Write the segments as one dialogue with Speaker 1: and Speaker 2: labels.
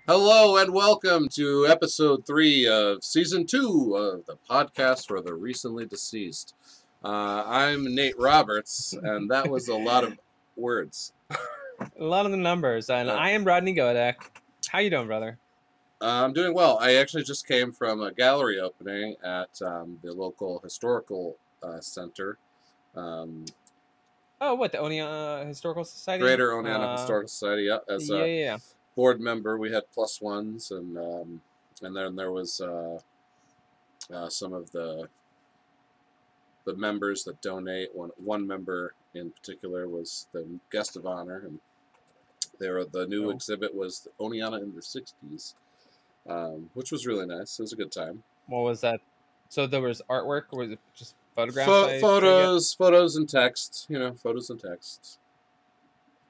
Speaker 1: Hello and welcome to episode 3 of season 2 of the podcast for the recently deceased. I'm Nate Roberts, and that was a lot of words.
Speaker 2: A lot of the numbers, and I am Rodney Godek. How you doing, brother?
Speaker 1: I'm doing well. I actually just came from a gallery opening at the local historical center.
Speaker 2: What, the Oneonta Historical Society?
Speaker 1: Greater Oneonta Historical Society. Yeah, as
Speaker 2: yeah.
Speaker 1: board member, we had plus ones, and then there was some of the members that donate. One member in particular was the guest of honor, and the new exhibit was Oneonta in the '60s, which was really nice. It was a good time.
Speaker 2: What was that? So there was artwork, or was it just photographs?
Speaker 1: Photos and text. Photos and text,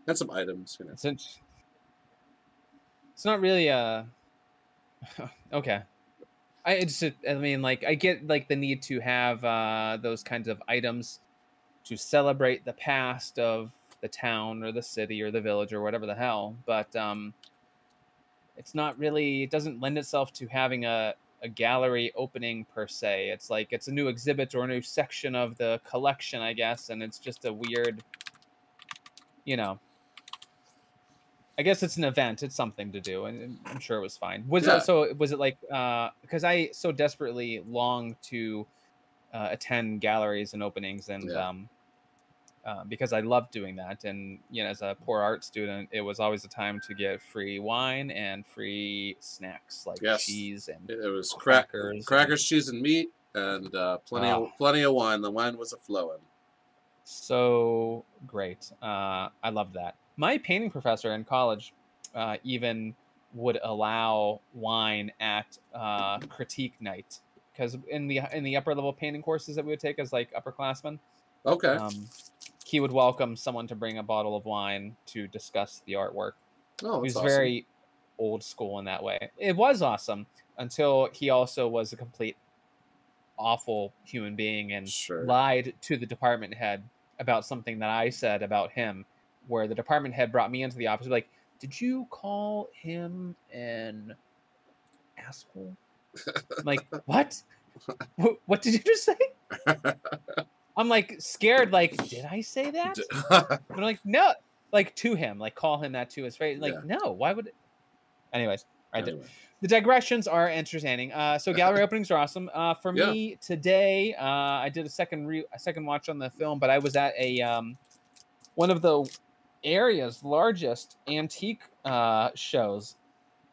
Speaker 1: and some items.
Speaker 2: It's not really okay. I get like the need to have those kinds of items to celebrate the past of the town or the city or the village or whatever the hell, but it's not really, it doesn't lend itself to having a gallery opening per se. It's like it's a new exhibit or a new section of the collection, I guess, and it's just a weird, I guess it's an event. It's something to do, and I'm sure it was fine. Was it like because I so desperately long to attend galleries and openings, and because I love doing that, and as a poor art student, it was always a time to get free wine and free snacks like cheese and
Speaker 1: it was
Speaker 2: crackers,
Speaker 1: cheese and meat, and plenty of wine. The wine was a flowing.
Speaker 2: So great. I love that. My painting professor in college even would allow wine at critique night, because in the upper level painting courses that we would take as like upperclassmen, he would welcome someone to bring a bottle of wine to discuss the artwork.
Speaker 1: Oh,
Speaker 2: he was
Speaker 1: awesome.
Speaker 2: Very old school in that way. It was awesome until he also was a complete awful human being and lied to the department head about something that I said about him, where the department head brought me into the office like, did you call him an asshole? I'm like, what? What did you just say? I'm like scared, like, did I say that? I'm like, no, like to him, like call him that to his face. Like, no, why would it? Anyways, the digressions are entertaining. So gallery openings are awesome. For me today, I did a second watch on the film, but I was at a one of the area's largest antique shows.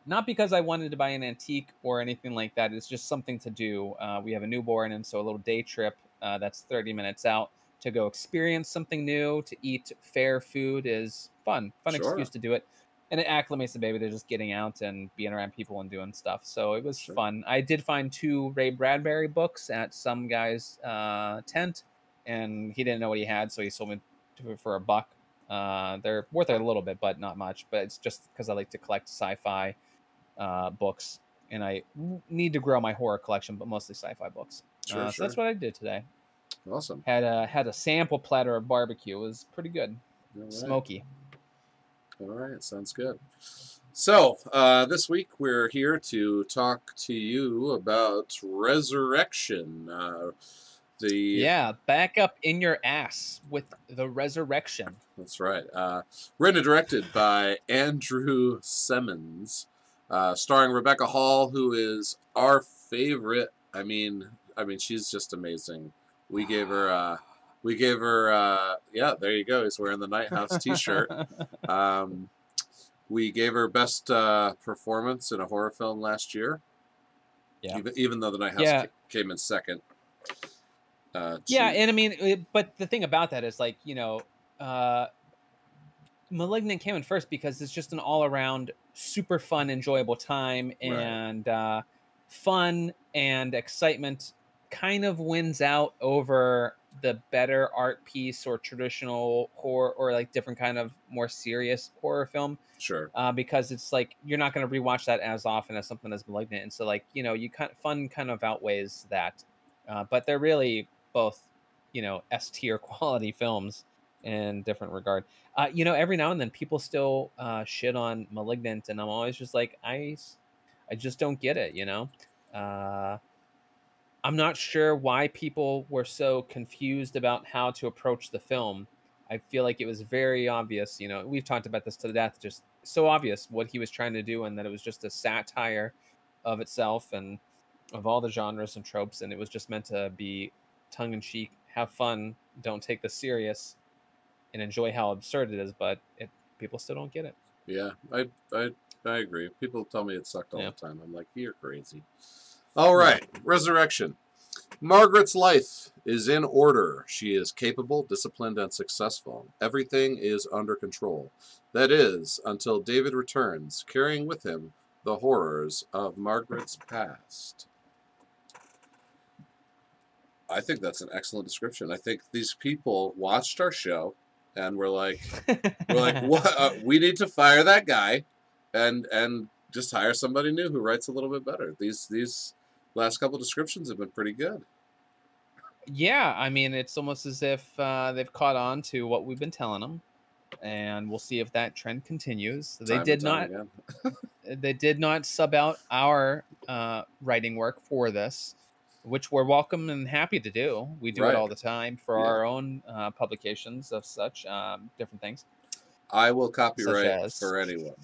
Speaker 2: Not because I wanted to buy an antique or anything like that. It's just something to do. We have a newborn, and so a little day trip that's 30 minutes out to go experience something new, to eat fair food is fun excuse to do it. And it acclimates the baby to just getting out and being around people and doing stuff. So it was fun. I did find 2 Ray Bradbury books at some guy's tent, and he didn't know what he had, so he sold me for $1. They're worth a little bit, but not much. But it's just because I like to collect sci-fi books, and I need to grow my horror collection, but mostly sci-fi books. So that's what I did today.
Speaker 1: Awesome.
Speaker 2: Had a sample platter of barbecue. It was pretty good. Smoky.
Speaker 1: All right, sounds good. So this week we're here to talk to you about Resurrection.
Speaker 2: Back up in your ass with the Resurrection.
Speaker 1: That's right. Written and directed by Andrew Simmons, starring Rebecca Hall, who is our favorite. I mean, she's just amazing. We gave her. There you go. He's wearing the Night House T-shirt. We gave her best performance in a horror film last year. Yeah. Even though the Night House came in second.
Speaker 2: And I mean, but the thing about that is, like, Malignant came in first because it's just an all-around super fun, enjoyable time, and fun and excitement kind of wins out over the better art piece or traditional horror or like different kind of more serious horror film.
Speaker 1: Sure.
Speaker 2: Because it's like you're not going to rewatch that as often as something as Malignant, and so like fun kind of outweighs that. But they're really both, S tier quality films. in different regard. You know, every now and then people still shit on Malignant, and I'm always just like, I just don't get it. You know, uh, I'm not sure why people were so confused about how to approach the film. I feel like it was very obvious. You know, we've talked about this to death. Just so obvious what he was trying to do, and that it was just a satire of itself and of all the genres and tropes, and it was just meant to be tongue in cheek, have fun, don't take this serious, and enjoy how absurd it is. But people still don't get it.
Speaker 1: Yeah, I agree. People tell me it sucked all
Speaker 2: Yeah.
Speaker 1: the time. I'm like, you're crazy. All
Speaker 2: Yeah.
Speaker 1: right, Resurrection. Margaret's life is in order. She is capable, disciplined, and successful. Everything is under control. That is, until David returns, carrying with him the horrors of Margaret's past. I think that's an excellent description. I think these people watched our show and we're like, what? We need to fire that guy, and just hire somebody new who writes a little bit better. These last couple descriptions have been pretty good.
Speaker 2: Yeah, I mean, it's almost as if they've caught on to what we've been telling them, and we'll see if that trend continues.
Speaker 1: Time and time again.
Speaker 2: They did not sub out our writing work for this, which we're welcome and happy to do. We do it
Speaker 1: Right.
Speaker 2: all the time for our own publications of such different things.
Speaker 1: I will
Speaker 2: such
Speaker 1: copyright
Speaker 2: as
Speaker 1: for anyone.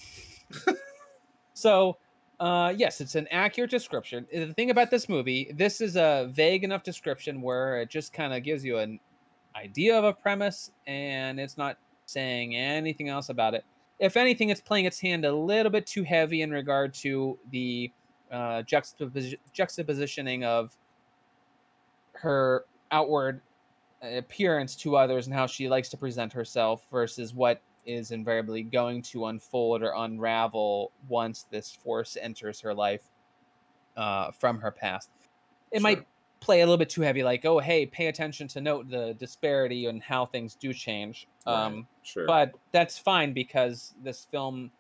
Speaker 2: So, yes, it's an accurate description. The thing about this movie, this is a vague enough description where it just kind of gives you an idea of a premise, and it's not saying anything else about it. If anything, it's playing its hand a little bit too heavy in regard to the juxtapositioning of her outward appearance to others and how she likes to present herself versus what is invariably going to unfold or unravel once this force enters her life from her past. It might play a little bit too heavy, like, oh, hey, pay attention to note the disparity and how things do change. But that's fine because this film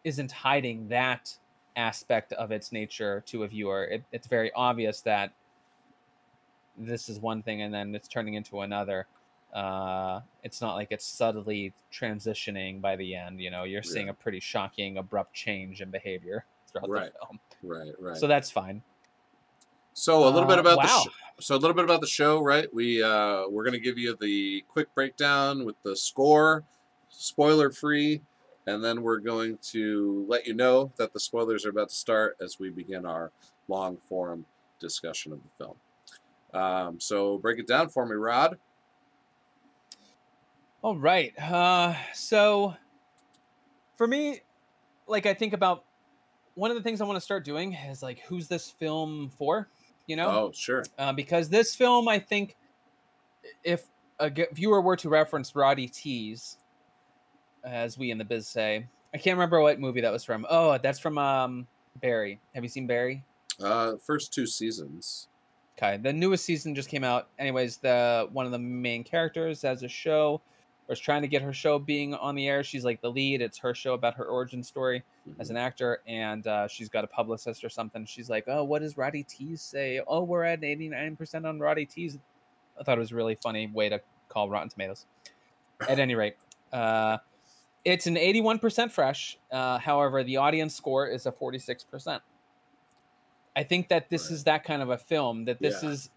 Speaker 2: isn't hiding that aspect of its nature to a viewer. It's very obvious that this is one thing and then it's turning into another. It's not like it's subtly transitioning by the end. You know, you're seeing a pretty shocking, abrupt change in behavior throughout the film.
Speaker 1: Right.
Speaker 2: So that's fine.
Speaker 1: So a little bit about the show, right? We're going to give you the quick breakdown with the score, spoiler free, and then we're going to let you know that the spoilers are about to start as we begin our long form discussion of the film. So break it down for me, Rod.
Speaker 2: All right. So for me, like, I think about one of the things I want to start doing is like, who's this film for? You know?
Speaker 1: Oh, sure.
Speaker 2: Because this film, I think, if a viewer were to reference Roddy Tease, as we in the biz say, I can't remember what movie that was from. Oh, that's from Barry. Have you seen Barry?
Speaker 1: First 2 seasons.
Speaker 2: Okay, the newest season just came out. Anyways, the one of the main characters has a show, or is trying to get her show being on the air. She's like the lead. It's her show about her origin story as an actor, and she's got a publicist or something. She's like, "Oh, what does Roddy Tease say? Oh, we're at 89% on Roddy Tease." I thought it was a really funny way to call Rotten Tomatoes. At any rate, it's an 81% fresh. However, the audience score is a 46%. I think that this is that kind of a film that this is,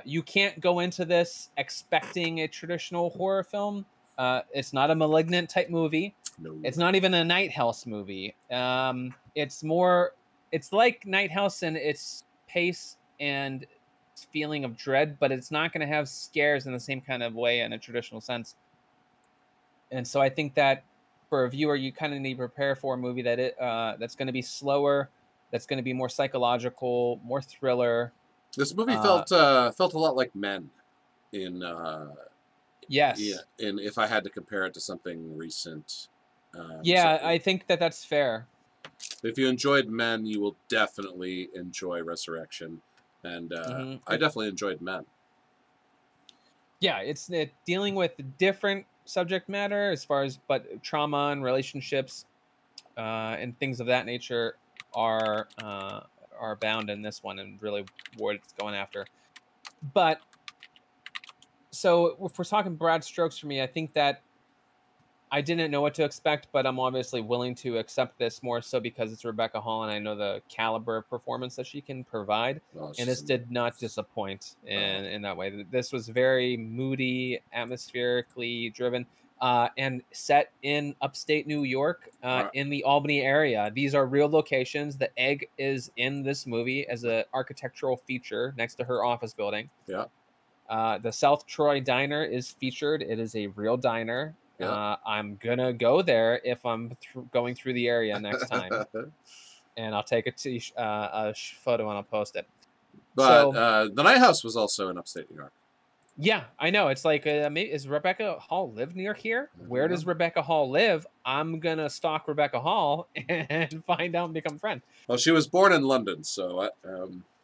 Speaker 2: you can't go into this expecting a traditional horror film. It's not a Malignant type movie.
Speaker 1: No.
Speaker 2: It's not even a Night House movie. It's like Night House in its pace and its feeling of dread, but it's not going to have scares in the same kind of way in a traditional sense. And so I think that for a viewer, you kind of need to prepare for a movie that's going to be slower, that's going to be more psychological, more thriller.
Speaker 1: This movie felt a lot like Men.
Speaker 2: Yes.
Speaker 1: Yeah, and if I had to compare it to something recent.
Speaker 2: I think that's fair.
Speaker 1: If you enjoyed Men, you will definitely enjoy Resurrection, and I definitely enjoyed Men.
Speaker 2: Yeah, it's dealing with different subject matter as far as, but trauma and relationships and things of that nature are bound in this one, and really what it's going after. But So if we're talking broad strokes for me, I think that I didn't know what to expect, but I'm obviously willing to accept this more so because it's Rebecca Hall and I know the caliber of performance that she can provide.
Speaker 1: Oh,
Speaker 2: And
Speaker 1: she's
Speaker 2: this did not
Speaker 1: amazing.
Speaker 2: disappoint
Speaker 1: Oh.
Speaker 2: in that way. This was very moody, atmospherically driven, and set in upstate New York, in the Albany area. These are real locations. The egg is in this movie as an architectural feature next to her office building.
Speaker 1: Yeah.
Speaker 2: The South Troy Diner is featured. It is a real diner.
Speaker 1: Yeah.
Speaker 2: I'm gonna go there if I'm going through the area next time, and I'll take a photo and I'll post it.
Speaker 1: But
Speaker 2: So
Speaker 1: the Night House was also in upstate New York.
Speaker 2: yeah, I know. It's like, is Rebecca Hall live near here?
Speaker 1: I
Speaker 2: Where
Speaker 1: don't
Speaker 2: does
Speaker 1: know.
Speaker 2: Rebecca Hall live? I'm gonna stalk Rebecca Hall and find out and become friends.
Speaker 1: Well, she was born in London, so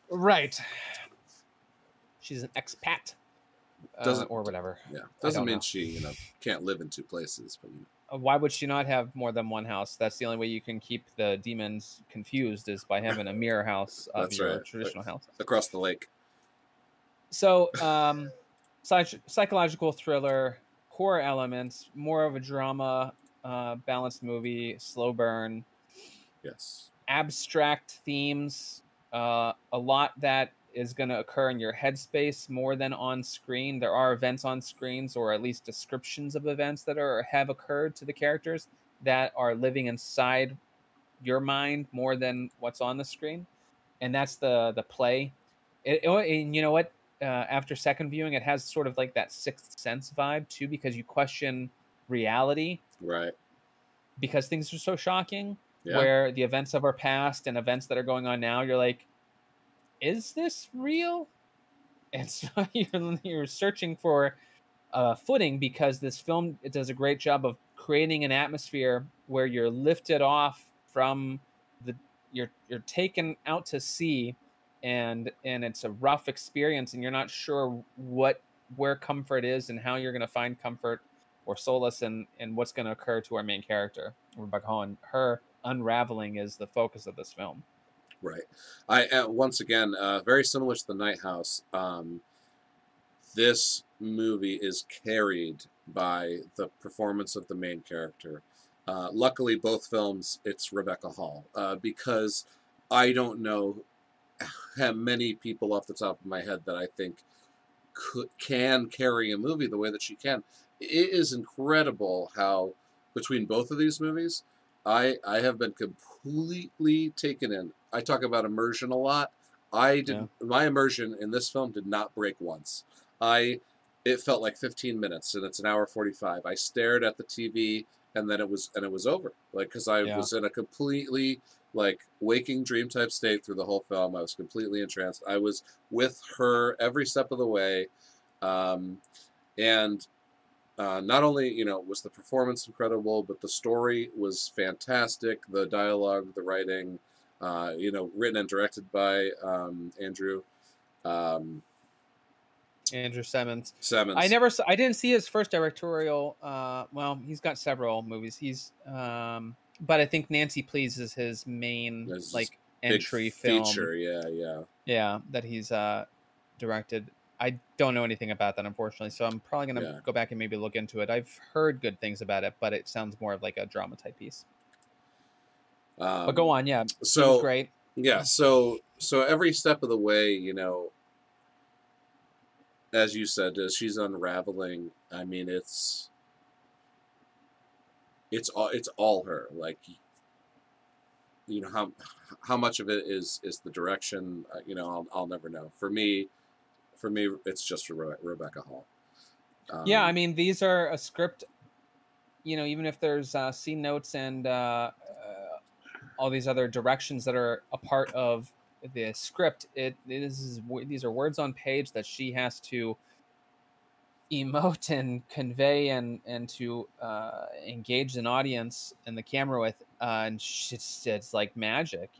Speaker 2: Right. She's an expat,
Speaker 1: doesn't
Speaker 2: or whatever.
Speaker 1: yeah,
Speaker 2: I
Speaker 1: doesn't
Speaker 2: don't
Speaker 1: mean
Speaker 2: know.
Speaker 1: she can't live in two places, but
Speaker 2: Why would she not have more than one house? That's the only way you can keep the demons confused is by having a mirror house of
Speaker 1: that's
Speaker 2: your
Speaker 1: right.
Speaker 2: traditional house.
Speaker 1: Across the lake.
Speaker 2: So, psychological thriller, core elements, more of a drama, balanced movie, slow burn,
Speaker 1: Yes.
Speaker 2: abstract themes, a lot that is going to occur in your headspace more than on screen. There are events on screens, or at least descriptions of events that have occurred to the characters that are living inside your mind more than what's on the screen, and that's the play. And you know what? After second viewing, it has sort of like that Sixth Sense vibe too, because you question reality
Speaker 1: Right.
Speaker 2: because things are so shocking.
Speaker 1: Yeah.
Speaker 2: Where the events of our past and events that are going on now, you're like, is this real? And so you're searching for footing because this film, it does a great job of creating an atmosphere where you're lifted off from the you're taken out to sea, and it's a rough experience and you're not sure where comfort is and how you're going to find comfort or solace in what's going to occur to our main character Rebecca Hall, and her unraveling is the focus of this film.
Speaker 1: Right. I once again very similar to the Night House. This movie is carried by the performance of the main character. Luckily, both films, it's Rebecca Hall, because I don't know how many people off the top of my head that I think can carry a movie the way that she can. It is incredible how between both of these movies, I have been completely taken in. I talk about immersion a lot. My immersion in this film did not break once. I It felt like 15 minutes and it's an hour 45. I stared at the TV and then it was over. Like cuz I
Speaker 2: Yeah.
Speaker 1: was in a completely like waking dream type state through the whole film. I was completely entranced. I was with her every step of the way. Um, and not only was the performance incredible, but the story was fantastic. The dialogue, the writing, written and directed by um,
Speaker 2: Andrew Simmons.
Speaker 1: Simmons.
Speaker 2: I didn't see his first directorial. Well, he's got several movies. But I think Nancy Please is his main like entry
Speaker 1: feature.
Speaker 2: film. Yeah, that he's directed. I don't know anything about that, unfortunately. So I'm probably gonna go back and maybe look into it. I've heard good things about it, but it sounds more of like a drama type piece. But go on, yeah.
Speaker 1: So
Speaker 2: he was great.
Speaker 1: Yeah, so every step of the way, as you said, as she's unraveling, I mean, it's all her. Like, how much of it is the direction? I'll never know. For me, it's just Rebecca Hall.
Speaker 2: Yeah, I mean, these are a script. Even if there's scene notes and all these other directions that are a part of the script, these are words on page that she has to emote and convey and to engage an audience and the camera with, and it's like magic.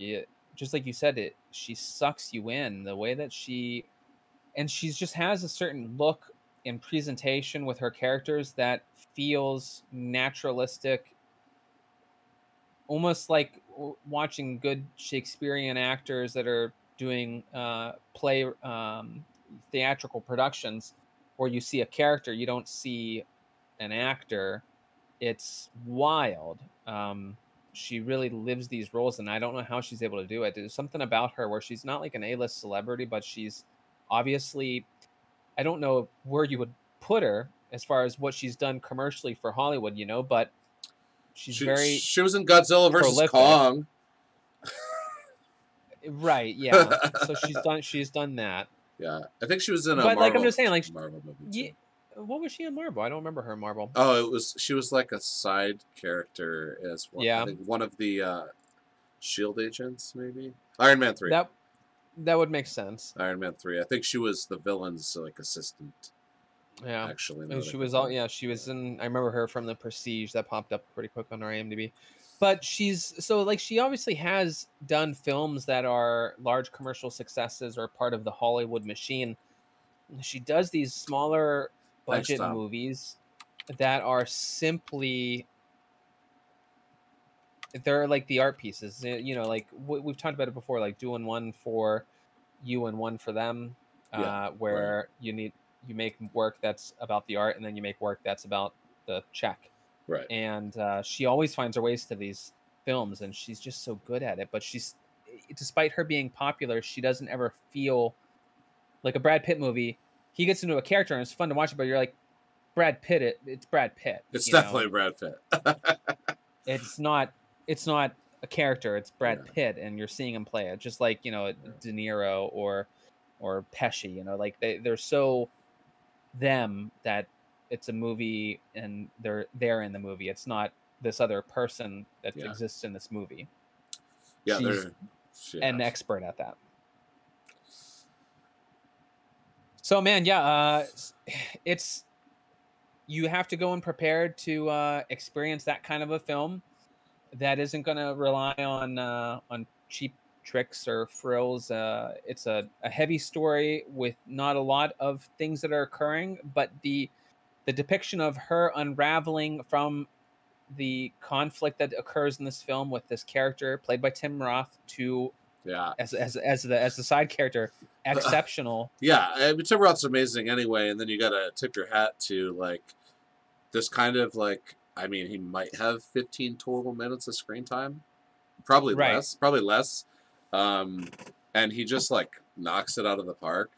Speaker 2: Just like you said, she sucks you in the way that she's just has a certain look in presentation with her characters that feels naturalistic, almost like watching good Shakespearean actors that are doing play theatrical productions. or you see a character, you don't see an actor. It's wild. She really lives these roles, and I don't know how she's able to do it. There's something about her where she's not like an A-list celebrity, but she's obviously, I don't know where you would put her as far as what she's done commercially for Hollywood, you know, but she's very
Speaker 1: she was in Godzilla versus
Speaker 2: prolific.
Speaker 1: Kong.
Speaker 2: Right, yeah. So she's done that.
Speaker 1: Yeah, I think she was in a
Speaker 2: But like I'm just saying, like,
Speaker 1: Marvel movie
Speaker 2: yeah,
Speaker 1: too.
Speaker 2: what was she in Marvel? I don't remember her in Marvel.
Speaker 1: Oh, she was like a side character as one. I
Speaker 2: Yeah,
Speaker 1: think one of the Shield agents, maybe Iron Man 3.
Speaker 2: that would make sense.
Speaker 1: Iron Man 3. I think she was the villain's like assistant.
Speaker 2: Yeah,
Speaker 1: Actually,
Speaker 2: and
Speaker 1: no,
Speaker 2: she was all, yeah. She was in. I remember her from The Prestige. That popped up pretty quick on her IMDb. But she's so like she obviously has done films that are large commercial successes or part of the Hollywood machine. She does these smaller
Speaker 1: Thanks,
Speaker 2: budget
Speaker 1: Tom.
Speaker 2: movies that are simply, they're like the art pieces. You know, like we've talked about it before, like doing one for you and one for them,
Speaker 1: Yeah, right,
Speaker 2: where you make work that's about the art, and then you make work that's about the check.
Speaker 1: right.
Speaker 2: And she always finds her ways to these films, and she's just so good at it. But despite her being popular, she doesn't ever feel like a Brad Pitt movie. He gets into a character and it's fun to watch it, but you're like, Brad Pitt, it's Brad Pitt.
Speaker 1: It's
Speaker 2: You know,
Speaker 1: definitely Brad Pitt.
Speaker 2: it's not a character. It's Brad
Speaker 1: Yeah,
Speaker 2: Pitt, and you're seeing him play it, just like, you know, De Niro or Pesci. You know, like they're so them that it's a movie and they're in the movie. It's not this other person that
Speaker 1: yeah,
Speaker 2: exists in this movie.
Speaker 1: yeah.
Speaker 2: She's
Speaker 1: Yeah,
Speaker 2: an expert at that. So man, yeah, it's, you have to go in prepared to experience that kind of a film that isn't going to rely on cheap tricks or frills. It's a heavy story with not a lot of things that are occurring, but the depiction of her unraveling from the conflict that occurs in this film with this character played by Tim Roth to
Speaker 1: yeah.
Speaker 2: as the side character, exceptional.
Speaker 1: Yeah, I mean, Tim Roth's amazing anyway, and then you gotta tip your hat to like this kind of like. I mean, he might have 15 total minutes of screen time, probably
Speaker 2: Right.
Speaker 1: less, probably less, um, and he just like knocks it out of the park.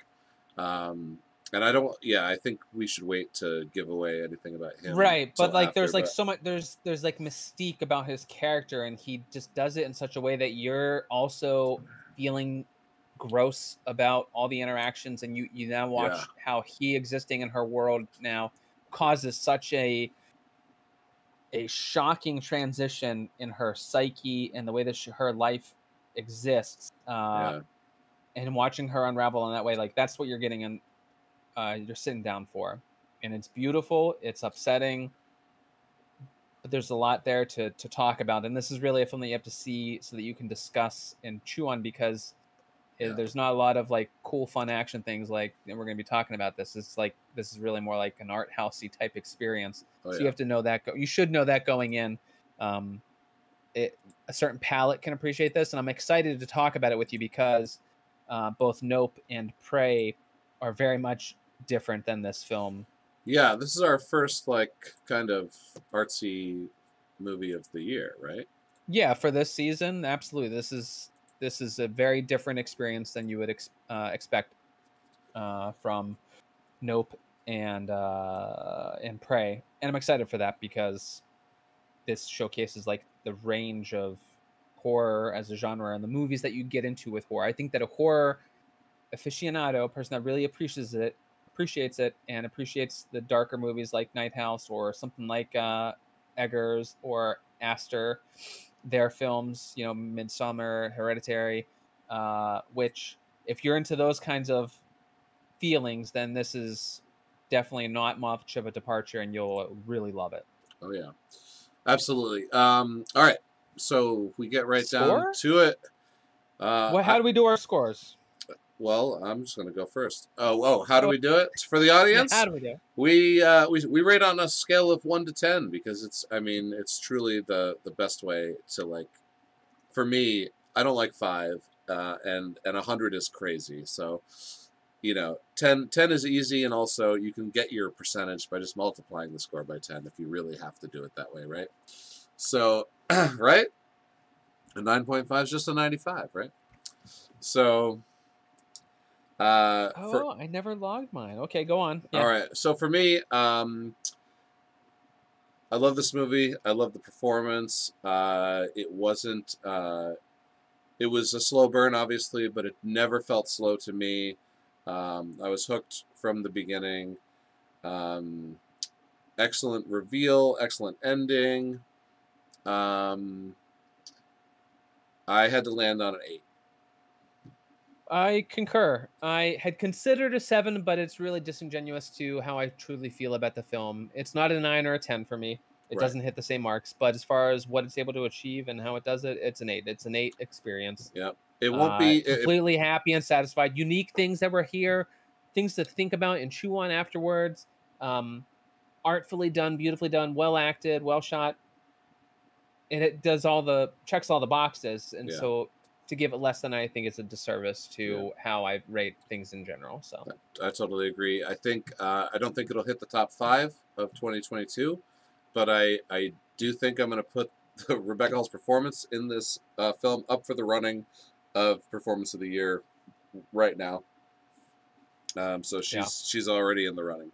Speaker 1: Um, and I don't. Yeah, I think we should wait to give away anything about him
Speaker 2: Right, but
Speaker 1: till
Speaker 2: like
Speaker 1: after.
Speaker 2: there's like
Speaker 1: But
Speaker 2: so much, there's like mystique about his character, and he just does it in such a way that you're also feeling gross about all the interactions, and you now
Speaker 1: yeah,
Speaker 2: watch how he existing in her world now causes such a shocking transition in her psyche and the way that her life exists,
Speaker 1: yeah,
Speaker 2: and watching her unravel in that way, like that's what you're getting, and you're sitting down for, and it's beautiful, it's upsetting, but there's a lot there to talk about, and this is really a film that you have to see so that you can discuss and chew on, because
Speaker 1: yeah.
Speaker 2: there's not a lot of like cool fun action things like, and we're going to be talking about this. It's like, this is really more like an art housey type experience,
Speaker 1: Oh
Speaker 2: so you
Speaker 1: yeah.
Speaker 2: have to know that you should know that going in. um a certain palate can appreciate this, and I'm excited to talk about it with you because both Nope and Prey are very much different than this film.
Speaker 1: Yeah, this is our first like kind of artsy movie of the year, right?
Speaker 2: Yeah, for this season, absolutely. This is a very different experience than you would expect from Nope and Prey, and I'm excited for that because this showcases like the range of horror as a genre and the movies that you get into with horror. I think that a horror aficionado, a person that really appreciates it, and appreciates the darker movies like Night House or something like Eggers or Aster, their films, you know, Midsummer, Hereditary, which if you're into those kinds of feelings, then this is definitely not much of a departure, and you'll really love it.
Speaker 1: Oh yeah, absolutely. All right, so we get right down
Speaker 2: Score?
Speaker 1: to it.
Speaker 2: How do we do our scores?
Speaker 1: Well, I'm just gonna go first. How do
Speaker 2: Oh,
Speaker 1: we do it for the
Speaker 2: yeah, how
Speaker 1: audience?
Speaker 2: do we do?
Speaker 1: We rate on a scale of 1 to 10 because it's truly the best way to like. For me, I don't like 5, and 100 is crazy. So you know, 10 is easy, and also you can get your percentage by just multiplying the score by 10 if you really have to do it that way, right? So, right? A 9.5 is just a 95, right? So,
Speaker 2: I never logged mine. Okay, go on.
Speaker 1: all
Speaker 2: Yeah.
Speaker 1: right. So for me, I love this movie. I love the performance. It wasn't. It was a slow burn, obviously, but it never felt slow to me. I was hooked from the beginning. Um, Excellent reveal, excellent ending. Um, I had to land on an 8.
Speaker 2: I concur. I had considered a 7, but it's really disingenuous to how I truly feel about the film. It's not a 9 or a 10 for me. It
Speaker 1: Right.
Speaker 2: doesn't hit the same marks, but as far as what it's able to achieve and how it does it, it's an 8. It's an 8 experience.
Speaker 1: Yep. It won't be.
Speaker 2: Completely happy and satisfied. Unique things that were here, things to think about and chew on afterwards. Artfully done, beautifully done, well acted, well shot, and it does checks all the boxes. And
Speaker 1: Yeah.
Speaker 2: so to give it less than I think is a disservice
Speaker 1: Yeah.
Speaker 2: to how I rate things in general. So
Speaker 1: I totally agree. I think I don't think it'll hit the top 5 of 2022, but I do think I'm going to put Rebecca Hall's performance in this film up for the running of performance of the year right now. So she's already in the running.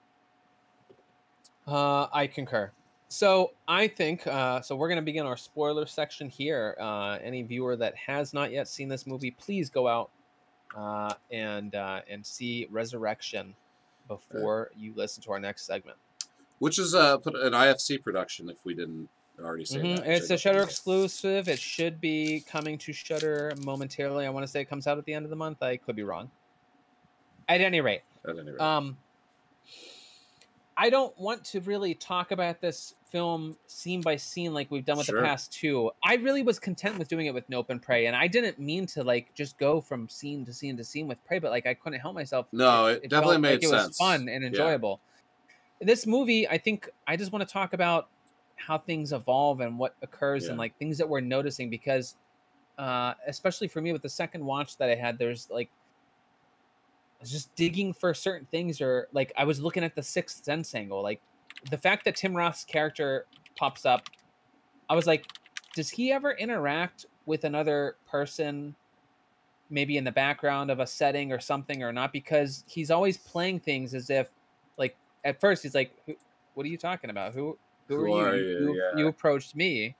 Speaker 2: I concur. So I think so. We're going to begin our spoiler section here. Any viewer that has not yet seen this movie, please go out and see Resurrection before you listen to our next segment.
Speaker 1: Which is put an IFC production, if we didn't already say that.
Speaker 2: It's a Shudder exclusive. It should be coming to Shudder momentarily. I want to say it comes out at the end of the month. I could be wrong. At any rate, I don't want to really talk about this film scene by scene like we've done with the past two. I really was content with doing it with Nope and Pray, and I didn't mean to like just go from scene to scene to scene with Pray, but like I couldn't help myself.
Speaker 1: No, it definitely
Speaker 2: felt
Speaker 1: made
Speaker 2: like it
Speaker 1: sense.
Speaker 2: was fun and enjoyable. Yeah. This movie, I think I just want to talk about how things evolve and what occurs and like things that we're noticing, because especially for me with the second watch that I had, there's like I was just digging for certain things, or like I was looking at the Sixth Sense angle. Like the fact that Tim Roth's character pops up, I was like, does he ever interact with another person, maybe in the background of a setting or something, or not? Because he's always playing things as if, like, at first he's like, "What are you talking about? Who are you? You approached me."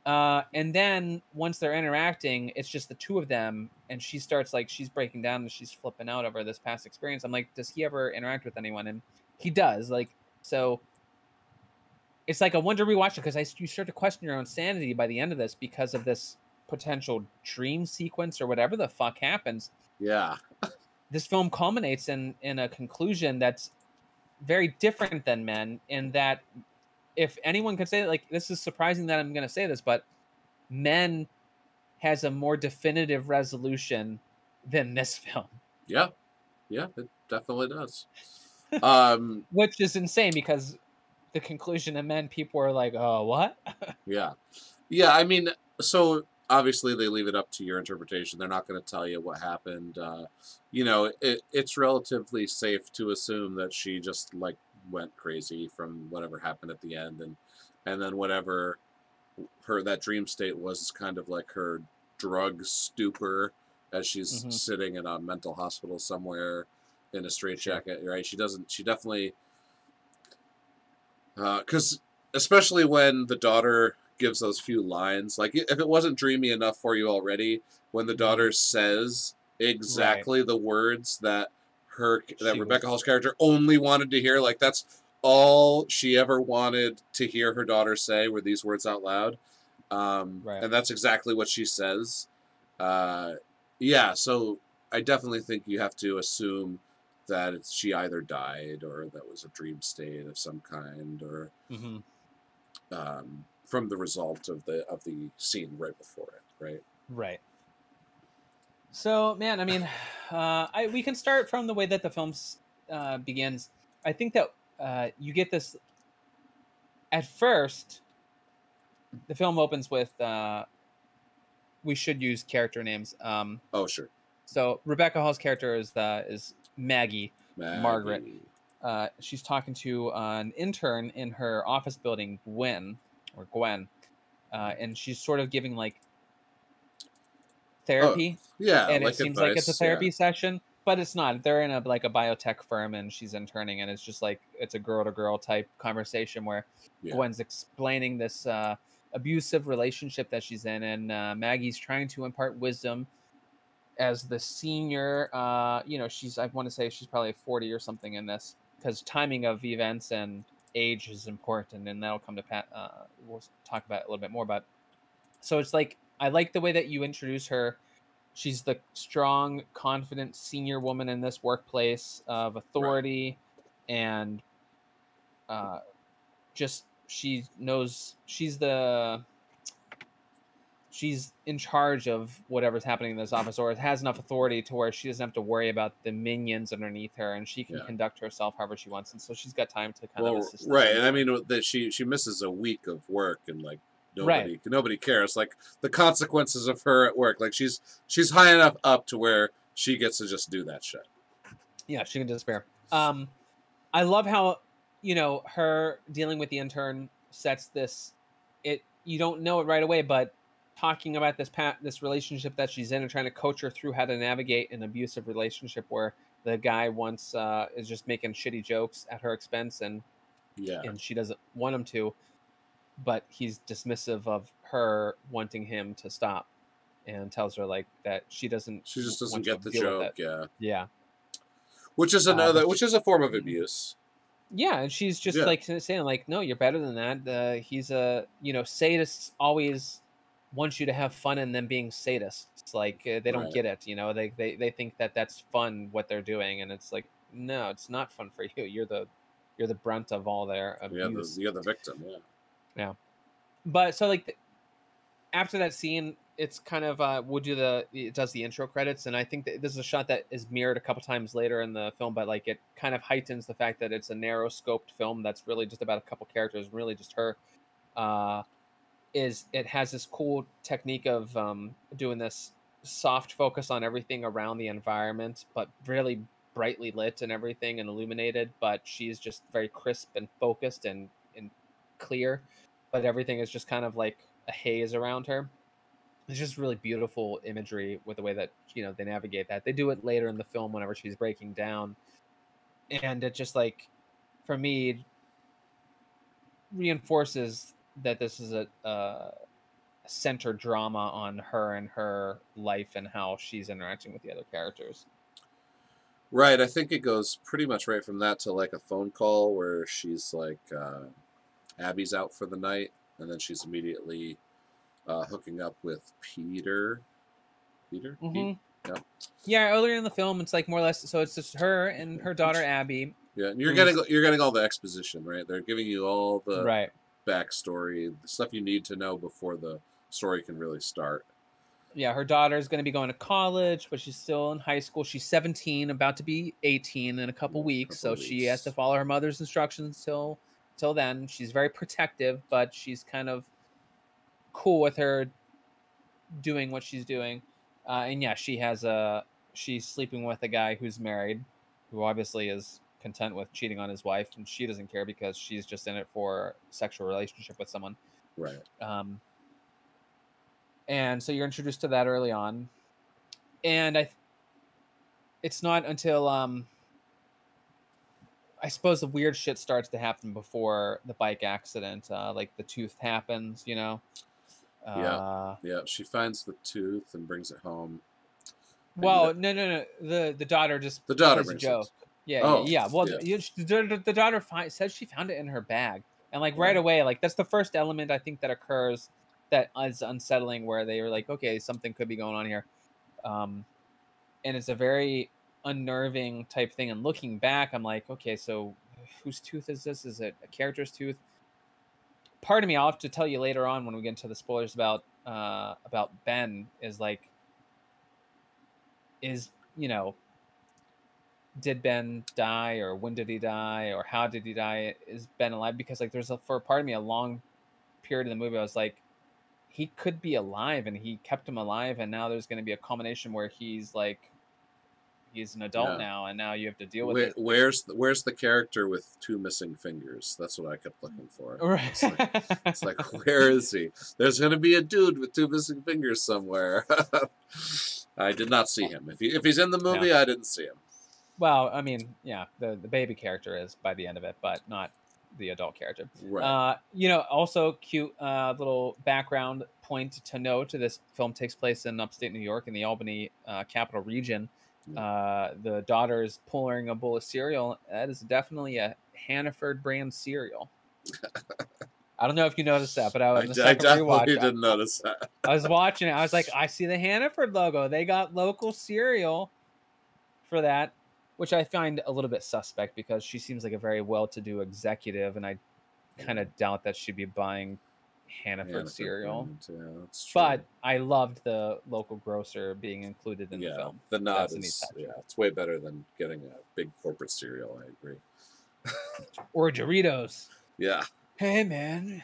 Speaker 2: And then once they're interacting, it's just the two of them, and she starts like she's breaking down and she's flipping out over this past experience. I'm like, does he ever interact with anyone? And he does. Like, so it's like I wonder rewatch it, because you start to question your own sanity by the end of this because of this potential dream sequence or whatever the fuck happens.
Speaker 1: Yeah.
Speaker 2: This film culminates in a conclusion that's very different than Men, in that if anyone could say that, like, this is surprising that I'm going to say this, but Men has a more definitive resolution than this film.
Speaker 1: Yeah. Yeah, it definitely does.
Speaker 2: Which is insane, because the conclusion of Men, people are like, oh, what?
Speaker 1: Yeah. Yeah, I mean, so obviously they leave it up to your interpretation. They're not going to tell you what happened. You know, it's relatively safe to assume that she just like went crazy from whatever happened at the end, and then whatever that dream state was kind of like her drug stupor as she's sitting in a mental hospital somewhere in a straitjacket, right? She definitely, because especially when the daughter gives those few lines, like if it wasn't dreamy enough for you already, when the daughter says exactly the words that Rebecca Hall's character only wanted to hear, like that's all she ever wanted to hear her daughter say were these words out loud. And that's exactly what she says. Yeah, so I definitely think you have to assume that she either died or that was a dream state of some kind, or from the result of the scene right before it, right?
Speaker 2: Right. So, man, I mean, we can start from the way that the film begins. I think that you get this. At first, the film opens with we should use character names.
Speaker 1: Oh, sure.
Speaker 2: So Rebecca Hall's character is Maggie. Margaret. She's talking to an intern in her office building, Gwen, and she's sort of giving like therapy.
Speaker 1: Yeah,
Speaker 2: And it
Speaker 1: like
Speaker 2: seems like it's a
Speaker 1: advice.
Speaker 2: therapy session, but it's not. They're in a biotech firm, and she's interning, and it's just like it's a girl to girl type conversation where Gwen's explaining this abusive relationship that she's in, and Maggie's trying to impart wisdom as the senior. I want to say she's probably 40 or something in this, because timing of events and age is important, and that'll come to we'll talk about it a little bit more. But so it's like I like the way that you introduce her. She's the strong, confident senior woman in this workplace of authority, and just she knows she's in charge of whatever's happening in this office, or has enough authority to where she doesn't have to worry about the minions underneath her, and she can conduct herself however she wants, and so she's got time to kind of assist.
Speaker 1: Right, and I mean that she misses a week of work, and like nobody cares. Like the consequences of her at work, like she's high enough up to where she gets to just do that shit.
Speaker 2: Yeah, she can disappear. I love how her dealing with the intern sets this. You don't know it right away, but talking about this relationship that she's in and trying to coach her through how to navigate an abusive relationship where the guy once is just making shitty jokes at her expense, and she doesn't want him to, but he's dismissive of her wanting him to stop, and tells her like that she just doesn't
Speaker 1: get the joke.
Speaker 2: Yeah.
Speaker 1: Which is a form of abuse.
Speaker 2: Yeah, and she's just like saying like, no, you're better than that. He's a sadists always want you to have fun in them being sadists. It's like they don't get it. They think that that's fun what they're doing, and it's like, no, it's not fun for you. You're the brunt of all their abuse.
Speaker 1: You're the victim.
Speaker 2: Yeah. But so like after that scene, it's kind of it does the intro credits, and I think that this is a shot that is mirrored a couple times later in the film, but like it kind of heightens the fact that it's a narrow scoped film that's really just about a couple characters, really just her. It has this cool technique of doing this soft focus on everything around the environment, but really brightly lit and everything and illuminated, but she's just very crisp and focused and clear, but everything is just kind of like a haze around her. It's just really beautiful imagery with the way that they navigate that. They do it later in the film whenever she's breaking down, and it just like, for me, reinforces that this is a center drama on her and her life and how she's interacting with the other characters.
Speaker 1: Right, I think it goes pretty much right from that to like a phone call where she's like, Abby's out for the night, and then she's immediately hooking up with Peter.
Speaker 2: Mm-hmm. Yeah, earlier in the film, it's like more or less. So it's just her and her daughter Abby.
Speaker 1: Yeah, and you're getting all the exposition, right? They're giving you all the backstory, the stuff you need to know before the story can really start.
Speaker 2: Yeah, her daughter's going to be going to college, but she's still in high school. She's 17, about to be 18 in a couple weeks, so she has to follow her mother's instructions till then. She's very protective, but she's kind of cool with her doing what she's doing. And yeah, she's sleeping with a guy who's married, who obviously is content with cheating on his wife, and she doesn't care because she's just in it for a sexual relationship with someone.
Speaker 1: Right.
Speaker 2: And so you're introduced to that early on, and it's not until I suppose the weird shit starts to happen before the bike accident. Like the tooth happens,
Speaker 1: Yeah. She finds the tooth and brings it home.
Speaker 2: Well, no. The daughter just plays a joke. Yeah. Well, the daughter says she found it in her bag, and like right away, like that's the first element I think that occurs that is unsettling, where they are like, okay, something could be going on here, and it's a very unnerving type thing. And looking back, I'm like, okay, so whose tooth is this? Is it a character's tooth? Part of me, I'll have to tell you later on when we get into the spoilers about Ben, is like, did Ben die, or when did he die, or how did he die? Is Ben alive? Because like for a part of me, a long period of the movie, I was like, he could be alive, and he kept him alive, and now there's going to be a culmination where he's like He's an adult now, and now you have to deal with it.
Speaker 1: Where's the character with 2 missing fingers? That's what I kept looking for.
Speaker 2: Right.
Speaker 1: It's like, where is he? There's going to be a dude with 2 missing fingers somewhere. I did not see him. If he's in the movie, I didn't see him.
Speaker 2: Well, I mean, yeah, the baby character is by the end of it, but not the adult character.
Speaker 1: Right.
Speaker 2: Also cute little background point to note: this film takes place in upstate New York in the Albany capital region. The daughter is pouring a bowl of cereal. That is definitely a Hannaford brand cereal. I don't know if you noticed that, but
Speaker 1: I definitely didn't notice that.
Speaker 2: I was watching it. I was like, I see the Hannaford logo. They got local cereal for that, which I find a little bit suspect because she seems like a very well-to-do executive, and I kind of doubt that she'd be buying Hannaford cereal.
Speaker 1: Brand, yeah, that's true.
Speaker 2: But I loved the local grocer being included in the film.
Speaker 1: The nod is, it's way better than getting a big corporate cereal. I agree.
Speaker 2: Or Doritos.
Speaker 1: Yeah.
Speaker 2: Hey, man.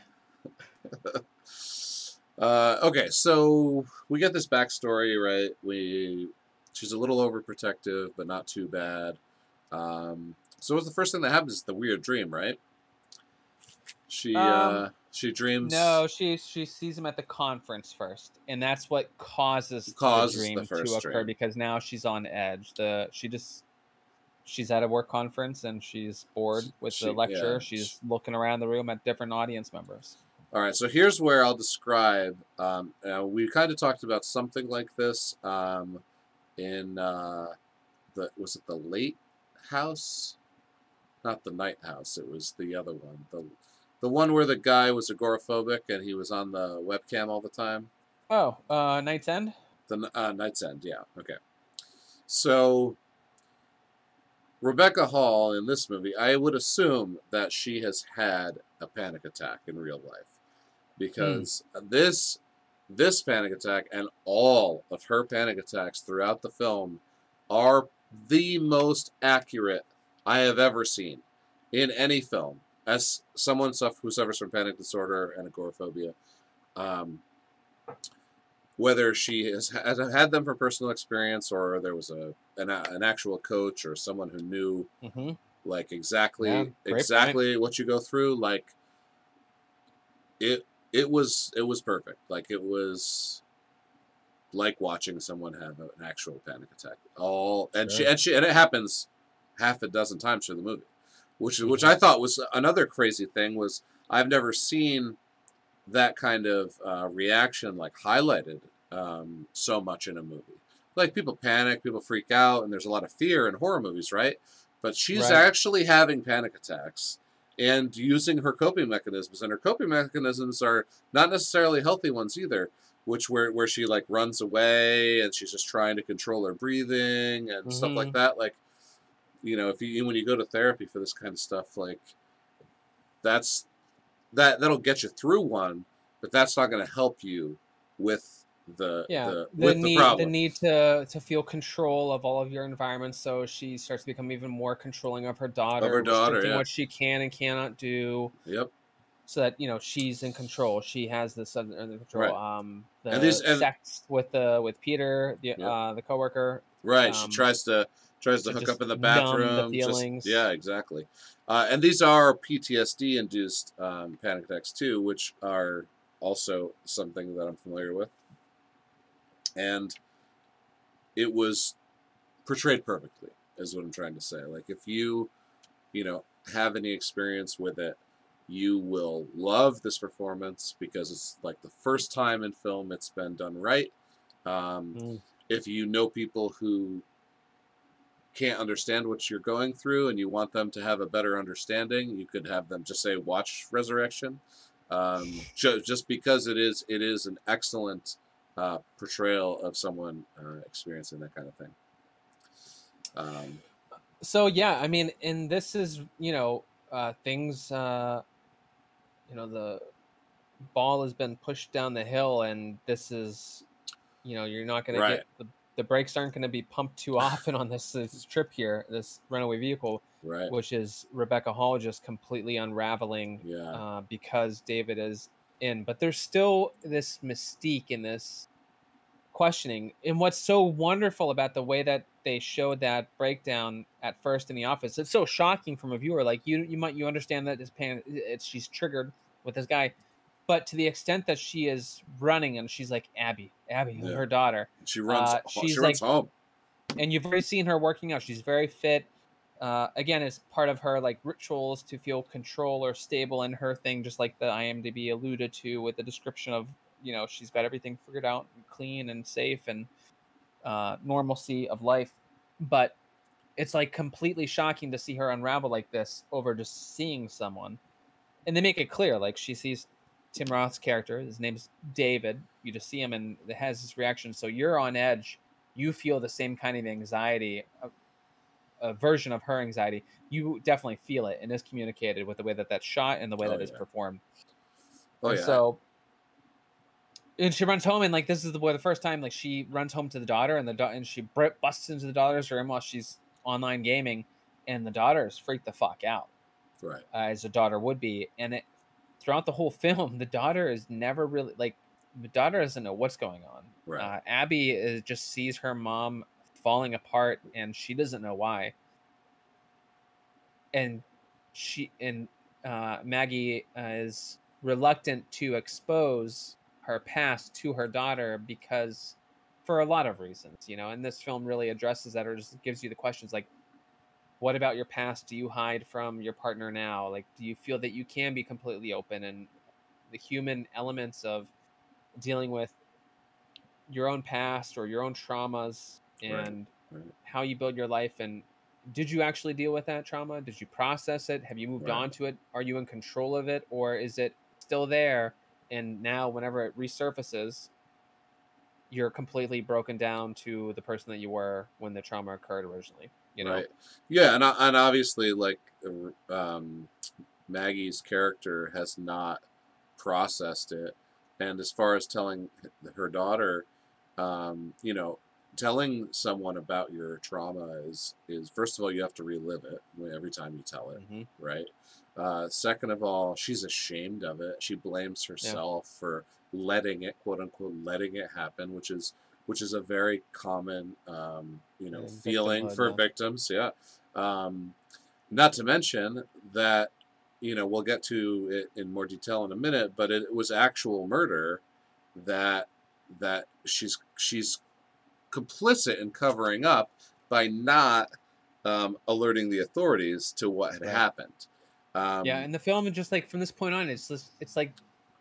Speaker 1: Okay, so we get this backstory, right? She's a little overprotective, but not too bad. So what's the first thing that happens is the weird dream, right? She dreams.
Speaker 2: No, she sees him at the conference first, and that's what causes the dream to occur because now she's on edge. She's at a work conference and she's bored with the lecture. She's looking around the room at different audience members.
Speaker 1: All right, so here's where I'll describe. We kind of talked about something like this in was it the Late House? Not the Night House. It was the other one. The one where the guy was agoraphobic and he was on the webcam all the time.
Speaker 2: Oh, Night's End?
Speaker 1: The Night's End, yeah. Okay. So Rebecca Hall in this movie, I would assume that she has had a panic attack in real life because this panic attack and all of her panic attacks throughout the film are the most accurate I have ever seen in any film. As someone who suffers from panic disorder and agoraphobia, whether she has had them from personal experience or there was an actual coach or someone who knew like exactly what you go through, like it was perfect. Like it was like watching someone have an actual panic attack. And it happens half a dozen times through the movie, which I thought was another crazy thing. Was I've never seen that kind of reaction like highlighted so much in a movie. Like people panic, people freak out, and there's a lot of fear in horror movies, right? But she's actually having panic attacks and using her coping mechanisms, and her coping mechanisms are not necessarily healthy ones either. Where she like runs away and she's just trying to control her breathing and stuff like that. Like, you know, when you go to therapy for this kind of stuff, like that'll get you through one, but that's not going to help you with the problem.
Speaker 2: The need to feel control of all of your environment. So she starts to become even more controlling of her daughter, restricting what she can and cannot do.
Speaker 1: Yep.
Speaker 2: So that she's in control. She has this under control.
Speaker 1: Right.
Speaker 2: Sex with Peter, the coworker.
Speaker 1: Right. She tries to hook up in the bathroom.
Speaker 2: The feelings.
Speaker 1: Exactly. And these are PTSD-induced panic attacks too, which are also something that I'm familiar with. And it was portrayed perfectly, is what I'm trying to say. Like if you have any experience with it, you will love this performance because it's like the first time in film it's been done right. If you know people who can't understand what you're going through and you want them to have a better understanding, you could have them just say watch Resurrection, just because it is an excellent portrayal of someone experiencing that kind of thing.
Speaker 2: So yeah, I mean, and this is things. The ball has been pushed down the hill, and this is, you're not going to get the brakes aren't going to be pumped too often on this trip here, this runaway vehicle, which is Rebecca Hall just completely unraveling because David is in. But there's still this mystique in this questioning. And what's so wonderful about the way that they showed that breakdown at first in the office, it's so shocking from a viewer. Like you understand that she's triggered with this guy, but to the extent that she is running and she's like Abby,
Speaker 1: Yeah.
Speaker 2: her daughter,
Speaker 1: She runs home.
Speaker 2: And you've already seen her working out. She's very fit. Again, it's part of her like rituals to feel control or stable in her thing, just like the IMDb alluded to with the description of, she's got everything figured out and clean and safe and normalcy of life. But it's like completely shocking to see her unravel like this over just seeing someone. And they make it clear, like she sees Tim Roth's character, his name's David. You just see him and it has this reaction. So you're on edge. You feel the same kind of anxiety, a version of her anxiety. You definitely feel it and is communicated with the way that that's shot and the way that is performed. So, and she runs home and like this is the first time like she runs home to the daughter and she busts into the daughter's room while she's online gaming, and the daughter is freaked the fuck out,
Speaker 1: right?
Speaker 2: As a daughter would be, and throughout the whole film, the daughter is never really like the daughter doesn't know what's going on.
Speaker 1: Right.
Speaker 2: Abby just sees her mom falling apart and she doesn't know why. And Maggie is reluctant to expose her past to her daughter because for a lot of reasons, and this film really addresses that or just gives you the questions like, what about your past do you hide from your partner now? Like, do you feel that you can be completely open, and the human elements of dealing with your own past or your own traumas and how you build your life? And did you actually deal with that trauma? Did you process it? Have you moved on to it? Are you in control of it? Or is it still there? And now whenever it resurfaces, you're completely broken down to the person that you were when the trauma occurred originally,
Speaker 1: Right. Yeah. And obviously like, Maggie's character has not processed it. And as far as telling her daughter, telling someone about your trauma is first of all, you have to relive it every time you tell it, right? Second of all, she's ashamed of it. She blames herself for letting it, quote unquote, letting it happen, which is a very common, feeling for victims. Yeah. Not to mention that, we'll get to it in more detail in a minute, but it was actual murder that she's complicit in covering up by not alerting the authorities to what had happened.
Speaker 2: And the film, just like from this point on, it's like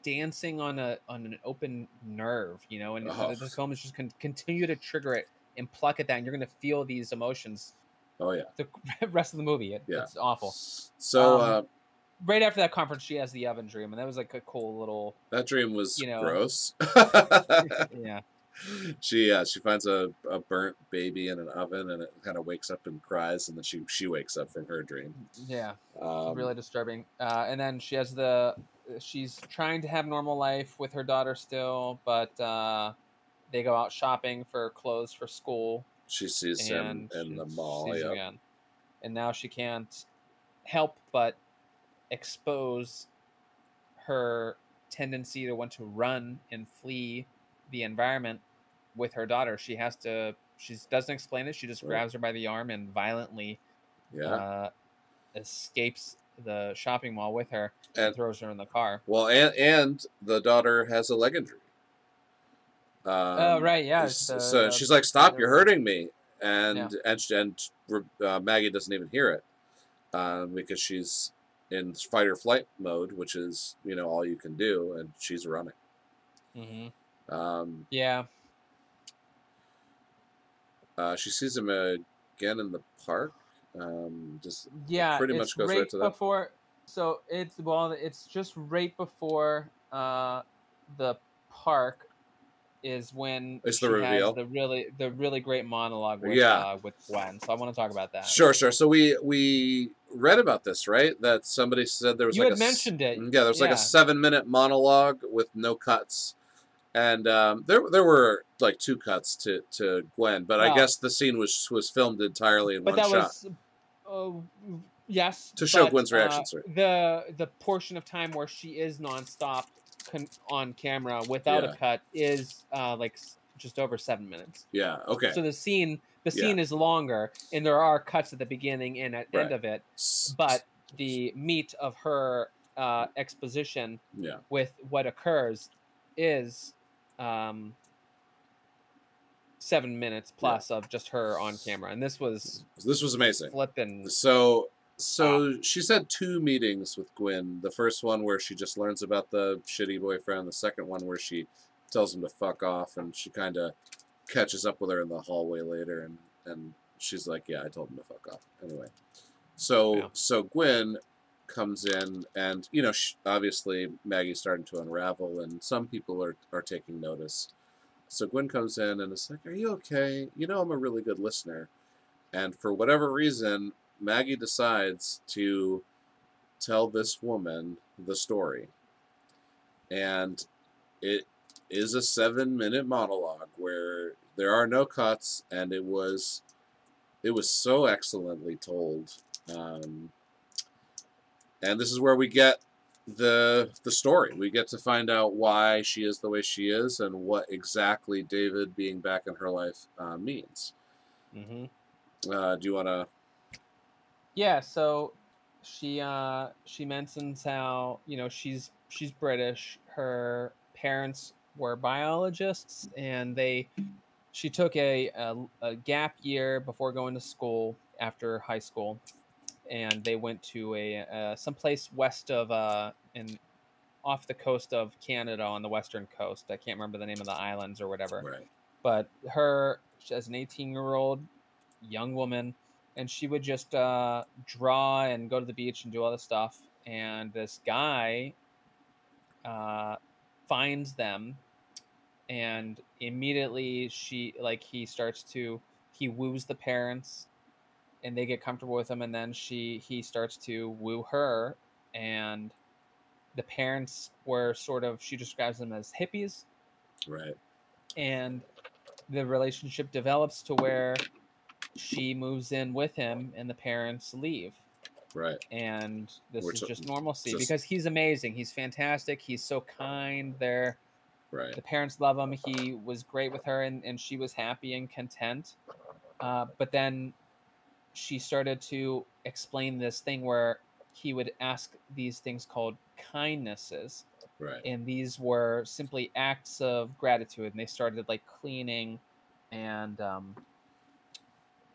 Speaker 2: dancing on an open nerve, and the film is just continue to trigger it and pluck at that, and you're going to feel these emotions.
Speaker 1: Oh yeah,
Speaker 2: the rest of the movie, it's awful.
Speaker 1: So
Speaker 2: right after that conference, she has the oven dream, and that was like a cool little.
Speaker 1: That dream was gross.
Speaker 2: Yeah.
Speaker 1: She finds a burnt baby in an oven, and it kind of wakes up and cries, and then she wakes up from her dream.
Speaker 2: Yeah, really disturbing. And then she's trying to have normal life with her daughter still, but they go out shopping for clothes for school.
Speaker 1: She sees him in the mall.
Speaker 2: Again. And now she can't help but expose her tendency to want to run and flee the environment with her daughter. She doesn't explain it. She just grabs her by the arm and violently escapes the shopping mall with her and throws her in the car.
Speaker 1: Well, and the daughter has a leg injury.
Speaker 2: Right, yeah.
Speaker 1: So she's like, "Stop! You're hurting me!" And Maggie doesn't even hear it because she's in fight or flight mode, which is all you can do, and she's running.
Speaker 2: Yeah.
Speaker 1: She sees him again in the park.
Speaker 2: Pretty much goes right to that. Before, so it's just right before the park is when
Speaker 1: it's the reveal.
Speaker 2: Has the really great monologue with Gwen. So I want to talk about that.
Speaker 1: Sure. So we read about this, right? That somebody said there was
Speaker 2: you had mentioned it.
Speaker 1: Yeah, there was like a 7-minute monologue with no cuts. And there were like 2 cuts to Gwen, but I guess the scene was filmed entirely in one shot.
Speaker 2: Yes,
Speaker 1: to show Gwen's reactions.
Speaker 2: The portion of time where she is nonstop on camera without a cut is like just over 7 minutes.
Speaker 1: Yeah. Okay.
Speaker 2: So the scene is longer, and there are cuts at the beginning and at end of it, but the meat of her exposition with what occurs is 7 minutes plus of just her on camera, and this was
Speaker 1: amazing.
Speaker 2: Flipping.
Speaker 1: So she said 2 meetings with Gwen. The first one where she just learns about the shitty boyfriend. The second one where she tells him to fuck off, and she kind of catches up with her in the hallway later, and she's like, "Yeah, I told him to fuck off." Anyway, so Gwen comes in, and obviously Maggie's starting to unravel, and some people are taking notice. So Gwen comes in and is like, "Are you okay? I'm a really good listener." And for whatever reason, Maggie decides to tell this woman the story. And it is a 7-minute monologue where there are no cuts, and it was so excellently told. And this is where we get the story. We get to find out why she is the way she is and what exactly David being back in her life means.
Speaker 2: Mm-hmm.
Speaker 1: Do you want to?
Speaker 2: Yeah. So she mentions how she's British. Her parents were biologists, and she took a gap year before going to school after high school, and they went to a someplace west of in off the coast of Canada on the western coast. I can't remember the name of the islands or whatever.
Speaker 1: Right.
Speaker 2: But she as an 18-year-old young woman, and she would just draw and go to the beach and do all this stuff. And this guy finds them, and immediately he woos the parents, and they get comfortable with him, and then he starts to woo her, and the parents were she describes them as hippies.
Speaker 1: Right.
Speaker 2: And the relationship develops to where she moves in with him and the parents leave.
Speaker 1: Right.
Speaker 2: And this is just normalcy because he's amazing. He's fantastic. He's so kind.
Speaker 1: Right.
Speaker 2: The parents love him. He was great with her, and she was happy and content. But then she started to explain this thing where he would ask these things called kindnesses.
Speaker 1: Right.
Speaker 2: And these were simply acts of gratitude. And they started like cleaning and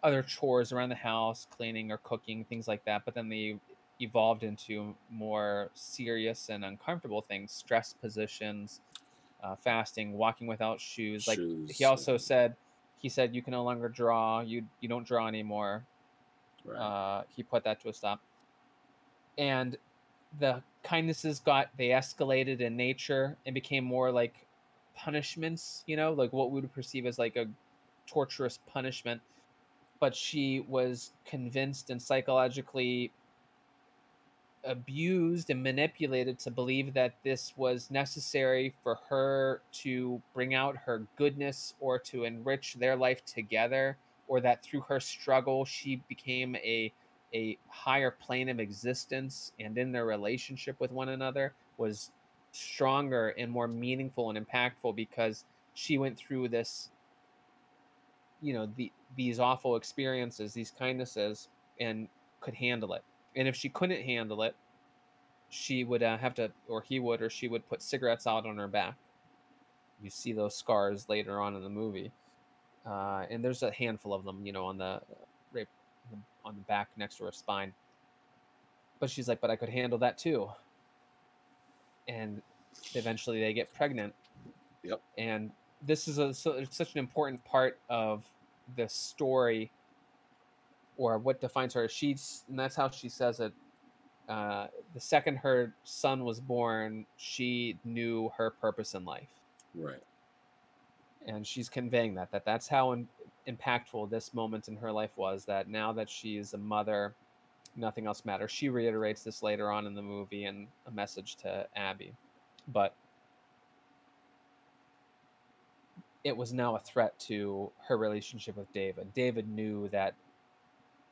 Speaker 2: other chores around the house, cleaning or cooking, things like that. But then they evolved into more serious and uncomfortable things, stress positions, fasting, walking without shoes. Like he also said, you can no longer draw. You don't draw anymore.
Speaker 1: Right.
Speaker 2: He put that to a stop. And the kindnesses they escalated in nature and became more like punishments, like what we would perceive as like a torturous punishment. But she was convinced and psychologically abused and manipulated to believe that this was necessary for her to bring out her goodness or to enrich their life together, or that through her struggle she became a higher plane of existence, and in their relationship with one another was stronger and more meaningful and impactful because she went through this, these awful experiences, these kindnesses, and could handle it. And if she couldn't handle it, she would have to, or he would, or she would put cigarettes out on her back. You see those scars later on in the movie, and there's a handful of them, on the right on the back next to her spine. But she's like, but I could handle that too. And eventually they get pregnant.
Speaker 1: Yep.
Speaker 2: And this is it's such an important part of the story, or what defines her. And that's how she says it. The second her son was born, she knew her purpose in life.
Speaker 1: Right.
Speaker 2: And she's conveying that's how impactful this moment in her life was, that now that she's a mother, nothing else matters. She reiterates this later on in the movie in a message to Abby. But it was now a threat to her relationship with David. David knew that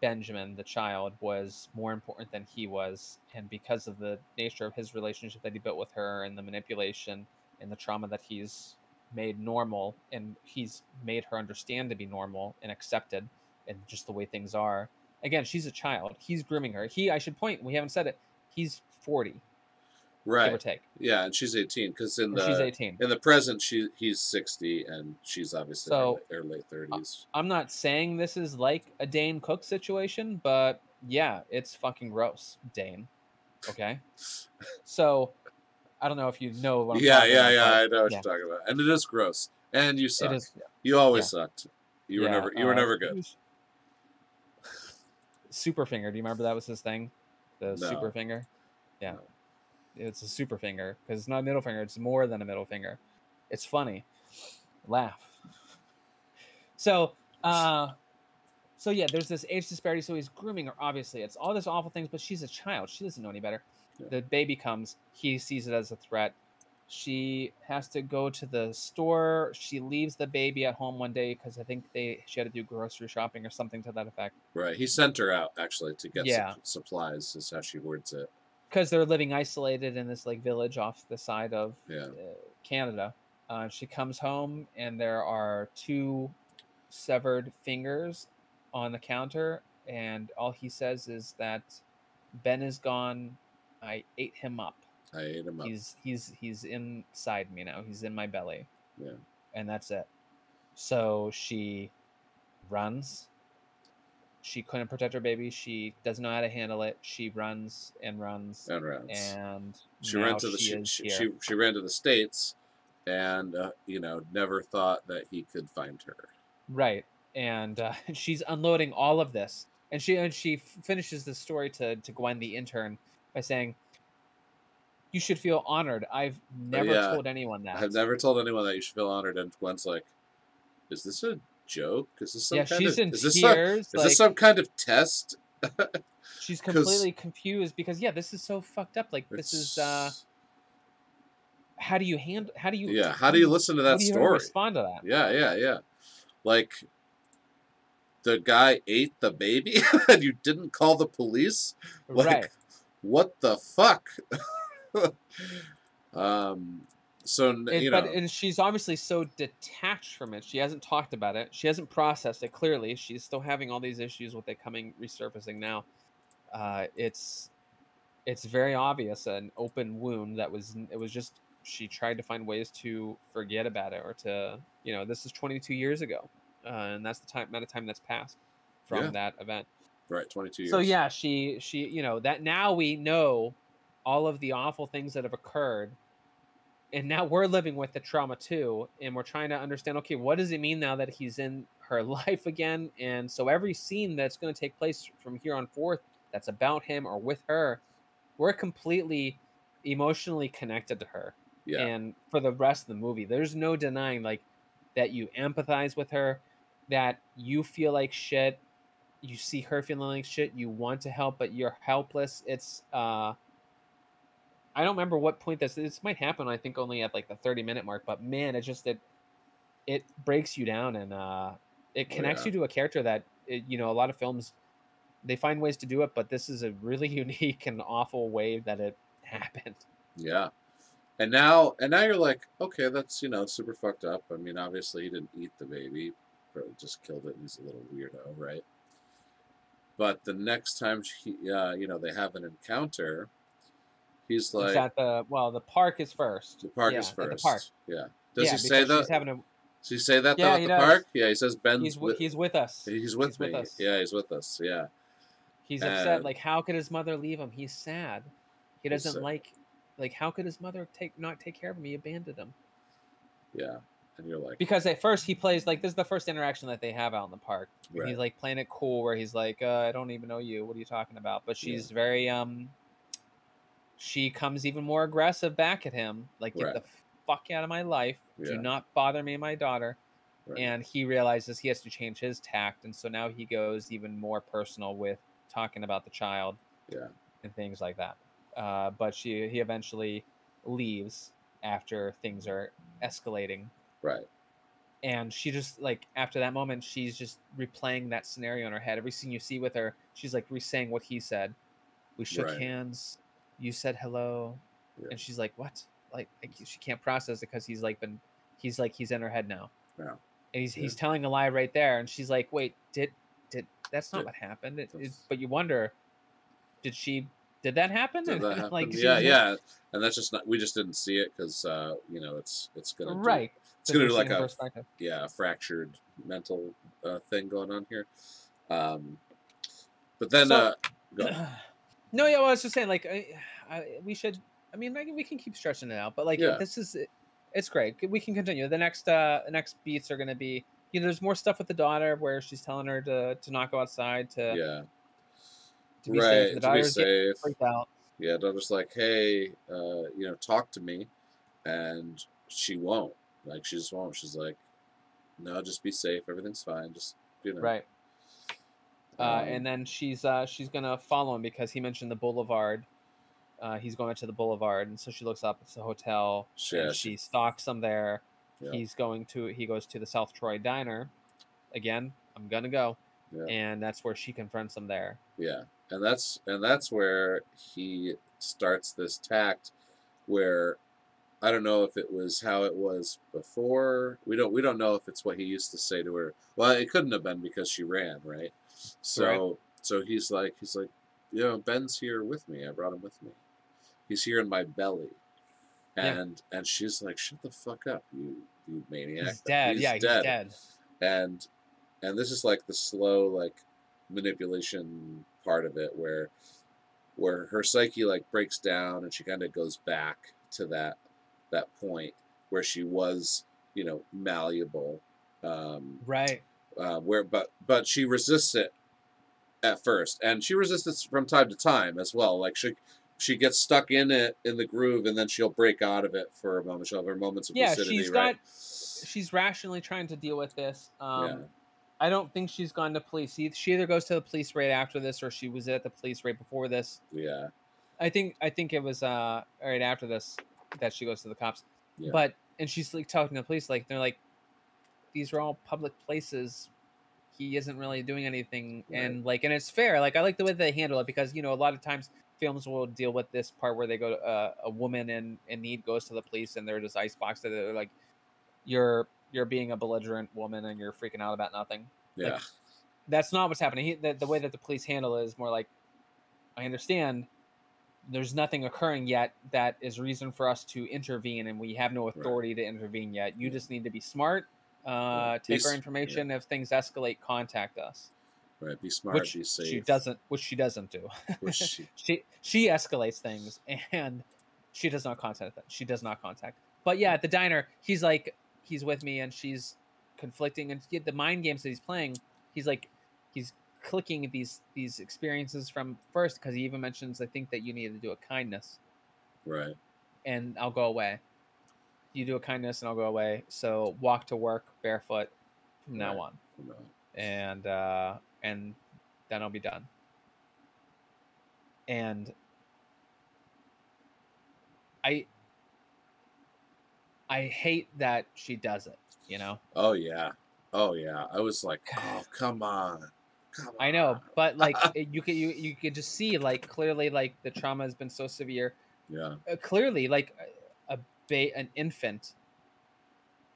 Speaker 2: Benjamin, the child, was more important than he was, and because of the nature of his relationship that he built with her, and the manipulation and the trauma that he's made normal, and he's made her understand to be normal and accepted and just the way things are. Again, she's a child. He's grooming her. I should point, we haven't said it, he's 40.
Speaker 1: Right.
Speaker 2: Give or take.
Speaker 1: Yeah, and she's 18 because
Speaker 2: she's 18.
Speaker 1: In the present, he's 60 and she's obviously in her late 30s.
Speaker 2: I'm not saying this is like a Dane Cook situation, but yeah, it's fucking gross, Dane. Okay, so I don't know if you know what I'm talking about.
Speaker 1: I know what you're talking about, and it is gross. And you suck. You always sucked. You were never good.
Speaker 2: Super finger. Do you remember that was his thing? The super finger. Yeah. No. It's a super finger because it's not a middle finger. It's more than a middle finger. It's funny. Laugh. So yeah, there's this age disparity. So he's grooming her. Obviously, it's all this awful things, but she's a child. She doesn't know any better. Yeah. The baby comes. He sees it as a threat. She has to go to the store. She leaves the baby at home one day because I think she had to do grocery shopping or something to that effect.
Speaker 1: Right. He sent her out actually to get supplies. Is how she words it.
Speaker 2: Because they're living isolated in this like village off the side of Canada. She comes home and there are 2 severed fingers on the counter, and all he says is that Ben is gone. I ate him up. He's inside me now. He's in my belly. Yeah. And that's it. So she runs. She couldn't protect her baby. She doesn't know how to handle it. She runs and runs and runs. And she ran to
Speaker 1: she ran to the States, and never thought that he could find her.
Speaker 2: Right. And she's unloading all of this, and she finishes the story to Gwen, the intern, by saying, "You should feel honored. I've never told anyone that.
Speaker 1: I've never told anyone that you should feel honored." And Gwen's like, "Is this a joke? Is this some kind
Speaker 2: she's
Speaker 1: of,
Speaker 2: in tears.
Speaker 1: Is this some kind of test?"
Speaker 2: She's completely confused because this is so fucked up. Like this is how do you
Speaker 1: listen to that story? How do you
Speaker 2: respond to that?
Speaker 1: Yeah. Like the guy ate the baby and you didn't call the police? Like, right. What the fuck?
Speaker 2: And she's obviously so detached from it. She hasn't talked about it. She hasn't processed it clearly. She's still having all these issues with it resurfacing now. It's very obvious, an open wound it was just, she tried to find ways to forget about it, or to, this is 22 years ago. And that's the amount of time that's passed from that event.
Speaker 1: Right. 22 years.
Speaker 2: So yeah, she, that now we know all of the awful things that have occurred. And now we're living with the trauma too, and we're trying to understand, okay, what does it mean now that he's in her life again? And so every scene that's going to take place from here on forth that's about him or with her, we're completely emotionally connected to her. Yeah. And for the rest of the movie, there's no denying that you empathize with her, that you feel like shit, you see her feeling like shit, you want to help, but you're helpless. It's I don't remember what point this might happen. I think only at like the 30-minute mark, but man, it breaks you down, and it connects you to a character that a lot of films, they find ways to do it, but this is a really unique and awful way that it happened.
Speaker 1: Yeah. And now you're like, okay, that's super fucked up. I mean, obviously he didn't eat the baby, probably just killed it, and he's a little weirdo, right? But the next time they have an encounter, he's like,
Speaker 2: the park is first.
Speaker 1: The park is first.
Speaker 2: At the park.
Speaker 1: Yeah. Does he say that? Does he say that though at the park? Yeah, he says
Speaker 2: he's with us.
Speaker 1: He's with me. Yeah, he's with us. Yeah.
Speaker 2: He's upset. Like, how could his mother leave him? He's sad. He doesn't like how could his mother not take care of him? He abandoned him.
Speaker 1: Yeah. And you're like,
Speaker 2: because at first he plays this is the first interaction that they have out in the park. Right. He's like playing it cool, where he's like, I don't even know you. What are you talking about? But she's very she comes even more aggressive back at him, like, get the fuck out of my life. Do not bother me and my daughter. Right. And he realizes he has to change his tact, and so now he goes even more personal with talking about the child and things like that. But he eventually leaves after things are escalating.
Speaker 1: Right.
Speaker 2: And she just, like, after that moment, she's just replaying that scenario in her head. Every scene you see with her, she's like re-saying what he said. We shook hands. You said hello. Yeah. And she's like, what? Like she can't process it because he's like been he's like, he's in her head now.
Speaker 1: Yeah.
Speaker 2: And he's telling a lie right there, and she's like, wait, did that's not what happened. But you wonder, did that happen?
Speaker 1: Did that happen?
Speaker 2: Like,
Speaker 1: yeah. And that's just not. We just didn't see it because it's gonna do.
Speaker 2: right.
Speaker 1: It's gonna do like a fractured mental thing going on here. But then
Speaker 2: no, yeah. Well, I was just saying, like, we should. I mean, we can keep stretching it out, but like, it's great. We can continue. The next beats are gonna be, there's more stuff with the daughter where she's telling her to not go outside, to be safe. The daughter's getting freaked out.
Speaker 1: Yeah, daughter's like, hey, talk to me, and she won't. Like, she just won't. She's like, no, just be safe. Everything's fine. Just
Speaker 2: right. And then she's gonna follow him because he mentioned the boulevard. He's going to the boulevard, and so she looks up. It's a hotel, and she stalks him there. Yeah. He goes to the South Troy Diner. Again, I'm gonna go, and that's where she confronts him there.
Speaker 1: Yeah, and that's where he starts this tact, where I don't know if it was how it was before. We don't know if it's what he used to say to her. Well, it couldn't have been because she ran, right? So he's like, Ben's here with me. I brought him with me. He's here in my belly. And she's like, shut the fuck up, you maniac.
Speaker 2: He's dead. He's dead.
Speaker 1: And this is like the slow like manipulation part of it where her psyche like breaks down and she kind of goes back to that point where she was, malleable.
Speaker 2: Right.
Speaker 1: But she resists it at first, and she resists it from time to time as well. Like she gets stuck in the groove, and then she'll break out of it for a moment. She'll have her moments of lucidity.
Speaker 2: She's rationally trying to deal with this. I don't think she's gone to police. She either goes to the police right after this, or she was at the police right before this.
Speaker 1: Yeah.
Speaker 2: I think it was right after this that she goes to the cops.
Speaker 1: Yeah.
Speaker 2: And she's like talking to the police, like they're like, these are all public places. He isn't really doing anything, and it's fair. Like, I like the way they handle it because a lot of times films will deal with this part where they go to a woman in need goes to the police and they're just iceboxed. They're like, you're being a belligerent woman and you're freaking out about nothing.
Speaker 1: Yeah,
Speaker 2: like, that's not what's happening. The way that the police handle it is more like, I understand there's nothing occurring yet that is reason for us to intervene, and we have no authority to intervene yet. You just need to be smart. Take our information. If things escalate, contact us.
Speaker 1: Right. Be smart. Be safe.
Speaker 2: Which she doesn't do. She escalates things, and she does not contact them. She does not contact. But yeah, at the diner, he's like, he's with me, and she's conflicting, and the mind games that he's playing, he's clicking these experiences from first, because he even mentions, I think that you need to do a kindness.
Speaker 1: Right.
Speaker 2: And I'll go away. You do a kindness and I'll go away. So walk to work barefoot from now on. And then I'll be done. And I hate that she does it,
Speaker 1: Oh yeah. I was like, oh, come on.
Speaker 2: I know, but like you could just see, like, clearly, like, the trauma has been so severe.
Speaker 1: Yeah.
Speaker 2: Clearly, like an infant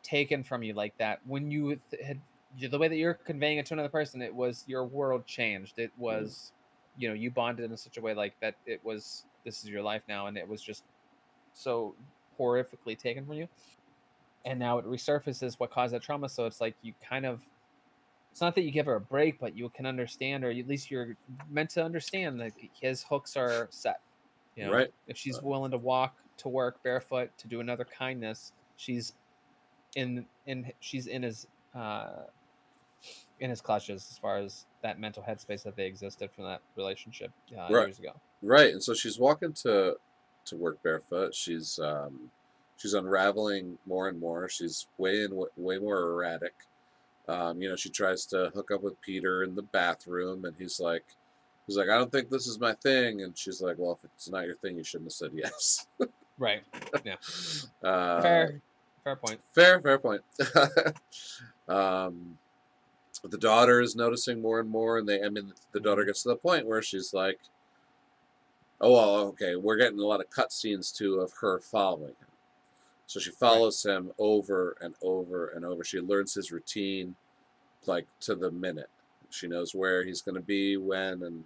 Speaker 2: taken from you like that, when you had the way that you're conveying it to another person, it was your world changed. It was, you bonded in such a way like that. It was, this is your life now, and it was just so horrifically taken from you. And now it resurfaces what caused that trauma. So it's like you kind of, it's not that you give her a break, but you can understand, or at least you're meant to understand that his hooks are set.
Speaker 1: Right.
Speaker 2: If she's willing to walk to work barefoot to do another kindness, she's in his clutches as far as that mental headspace that they existed from that relationship years ago.
Speaker 1: Right. And so she's walking to work barefoot. She's unraveling more and more. She's way more erratic. She tries to hook up with Peter in the bathroom, and he's like, I don't think this is my thing. And she's like, well, if it's not your thing, you shouldn't have said yes.
Speaker 2: Right. Yeah. Fair point.
Speaker 1: Fair point. The daughter is noticing more and more, and the daughter gets to the point where she's like, oh, well, okay, we're getting a lot of cutscenes too of her following him. So she follows him over and over and over. She learns his routine, like to the minute. She knows where he's going to be, when, and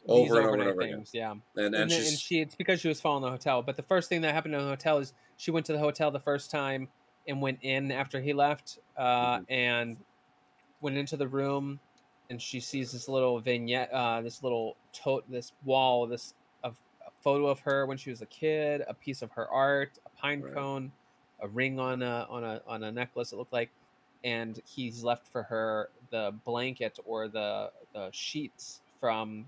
Speaker 2: These
Speaker 1: over and over and
Speaker 2: overnight
Speaker 1: over again.
Speaker 2: things, yeah.
Speaker 1: And
Speaker 2: And
Speaker 1: she's
Speaker 2: it's because she was following the hotel. But the first thing that happened in the hotel is she went to the hotel the first time and went in after he left, and went into the room, and she sees this little vignette, this little this wall, a photo of her when she was a kid, a piece of her art, a pine cone, a ring on a necklace, it looked like, and he's left for her the blanket or the sheets from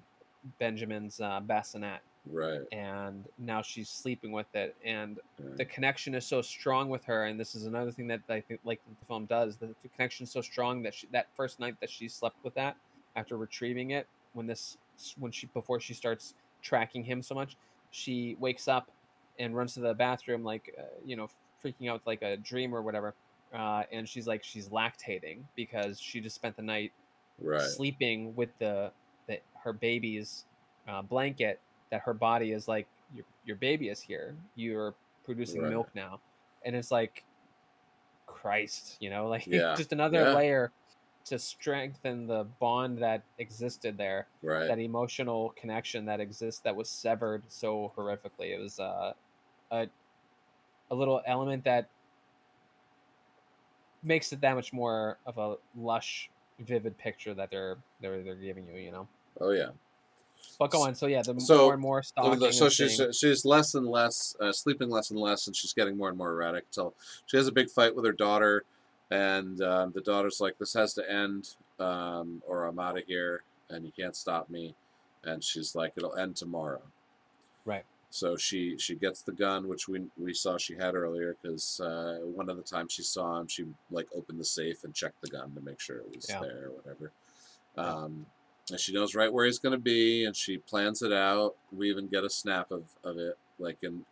Speaker 2: Benjamin's bassinet.
Speaker 1: right.
Speaker 2: And now she's sleeping with it, and the connection is so strong with her. And this is another thing that I think, like, the film does, the connection is so strong that that first night that she slept with that, after retrieving it, before she starts tracking him so much, she wakes up and runs to the bathroom, like, freaking out with like a dream or whatever, and she's lactating because she just spent the night sleeping with her baby's blanket, that her body is like, your baby is here, you're producing milk now. And it's like, Christ, like, just another layer to strengthen the bond that existed there, that emotional connection that exists, that was severed so horrifically. It was a little element that makes it that much more of a lush, vivid picture that they're giving you.
Speaker 1: Oh yeah.
Speaker 2: But go on. So yeah, more and more stalking.
Speaker 1: So she's less and less sleeping less and less, and she's getting more and more erratic until she has a big fight with her daughter, and the daughter's like, "This has to end, or I'm out of here, and you can't stop me." And she's like, "It'll end tomorrow."
Speaker 2: Right.
Speaker 1: So she gets the gun, which we saw she had earlier, because one of the times she saw him, she like opened the safe and checked the gun to make sure it was there or whatever. And she knows right where he's going to be, and she plans it out. We even get a snap of it, like in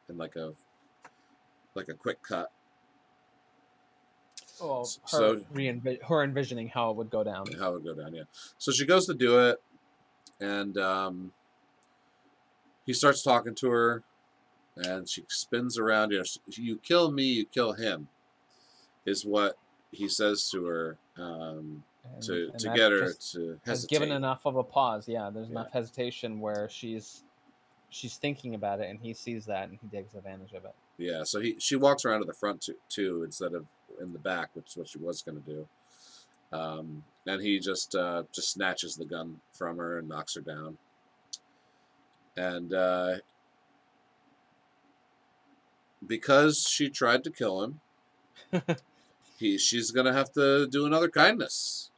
Speaker 1: like a quick cut.
Speaker 2: Oh, her envisioning how it would go down.
Speaker 1: How it would go down, yeah. So she goes to do it, and he starts talking to her, and she spins around. You kill me, you kill him, is what he says to her, to get her to hesitate.
Speaker 2: Has given enough of a pause. Yeah, there's enough hesitation where she's thinking about it, and he sees that, and he takes advantage of it.
Speaker 1: Yeah, so she walks around to the front too, instead of in the back, which is what she was going to do. And he just snatches the gun from her and knocks her down. And because she tried to kill him, she's gonna have to do another kindness.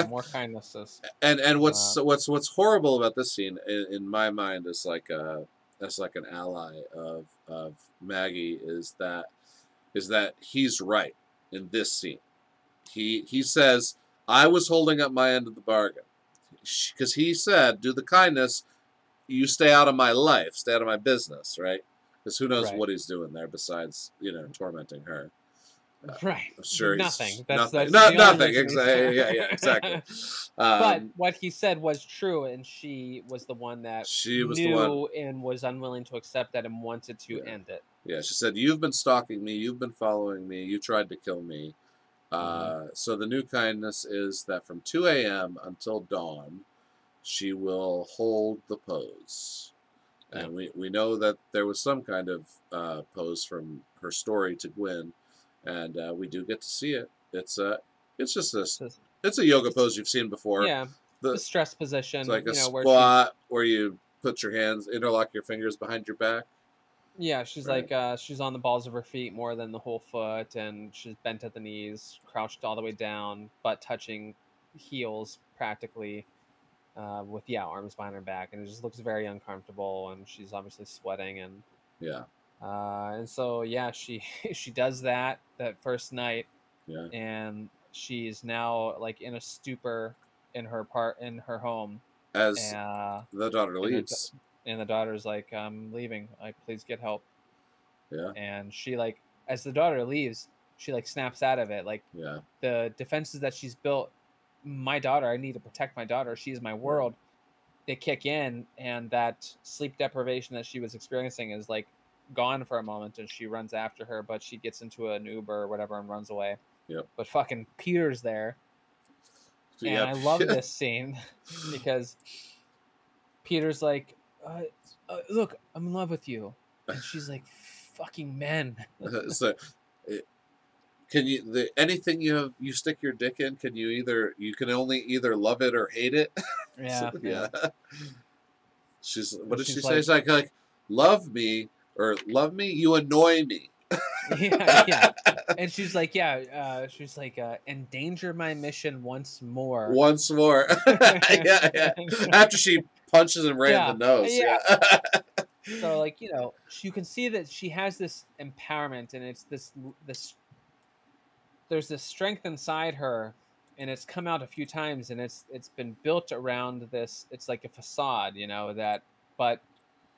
Speaker 2: More kindnesses.
Speaker 1: And what's horrible about this scene, in my mind, is like an ally of Maggie, is that he's right in this scene. He says, I was holding up my end of the bargain, because he said, do the kindness, you stay out of my life, stay out of my business, right? Because who knows what he's doing there besides tormenting her.
Speaker 2: Right.
Speaker 1: I'm sure
Speaker 2: nothing.
Speaker 1: That's
Speaker 2: nothing.
Speaker 1: Exactly. Yeah, exactly.
Speaker 2: But what he said was true, and she was the one that knew and was unwilling to accept that and wanted to end it.
Speaker 1: Yeah, she said, you've been stalking me, you've been following me, you tried to kill me. So the new kindness is that from 2 a.m. until dawn, she will hold the pose. And we know that there was some kind of pose from her story to Gwen, and we do get to see it. It's just a yoga pose you've seen before.
Speaker 2: Yeah, the stress position.
Speaker 1: It's like a squat where you put your hands, interlock your fingers behind your back.
Speaker 2: Yeah, she's like she's on the balls of her feet more than the whole foot, and she's bent at the knees, crouched all the way down, butt touching heels practically, with arms behind her back, and it just looks very uncomfortable, and she's obviously sweating, and and so she does that first night, and she's now like in a stupor in her home
Speaker 1: as the daughter leaves.
Speaker 2: And the daughter's like, I'm leaving. Like, please get help.
Speaker 1: Yeah.
Speaker 2: And she, like, as the daughter leaves, she, like, snaps out of it. Like, the defenses that she's built, my daughter, I need to protect my daughter. She is my world. They kick in, and that sleep deprivation that she was experiencing is, like, gone for a moment, and she runs after her, but she gets into an Uber or whatever and runs away.
Speaker 1: Yep.
Speaker 2: But fucking Peter's there. And I love this scene because Peter's like, look, I'm in love with you. And she's like, fucking men.
Speaker 1: So, can you anything you stick your dick in? You can only either love it or hate it.
Speaker 2: Yeah, yeah.
Speaker 1: What did she say? She's like, love me or love me. You annoy me.
Speaker 2: Yeah. And she's like, endanger my mission once more.
Speaker 1: Once more. Yeah. After she punches him right in the nose. Yeah.
Speaker 2: So, like, you can see that she has this empowerment, and it's this there's this strength inside her, and it's come out a few times, and it's been built around this. It's like a facade, but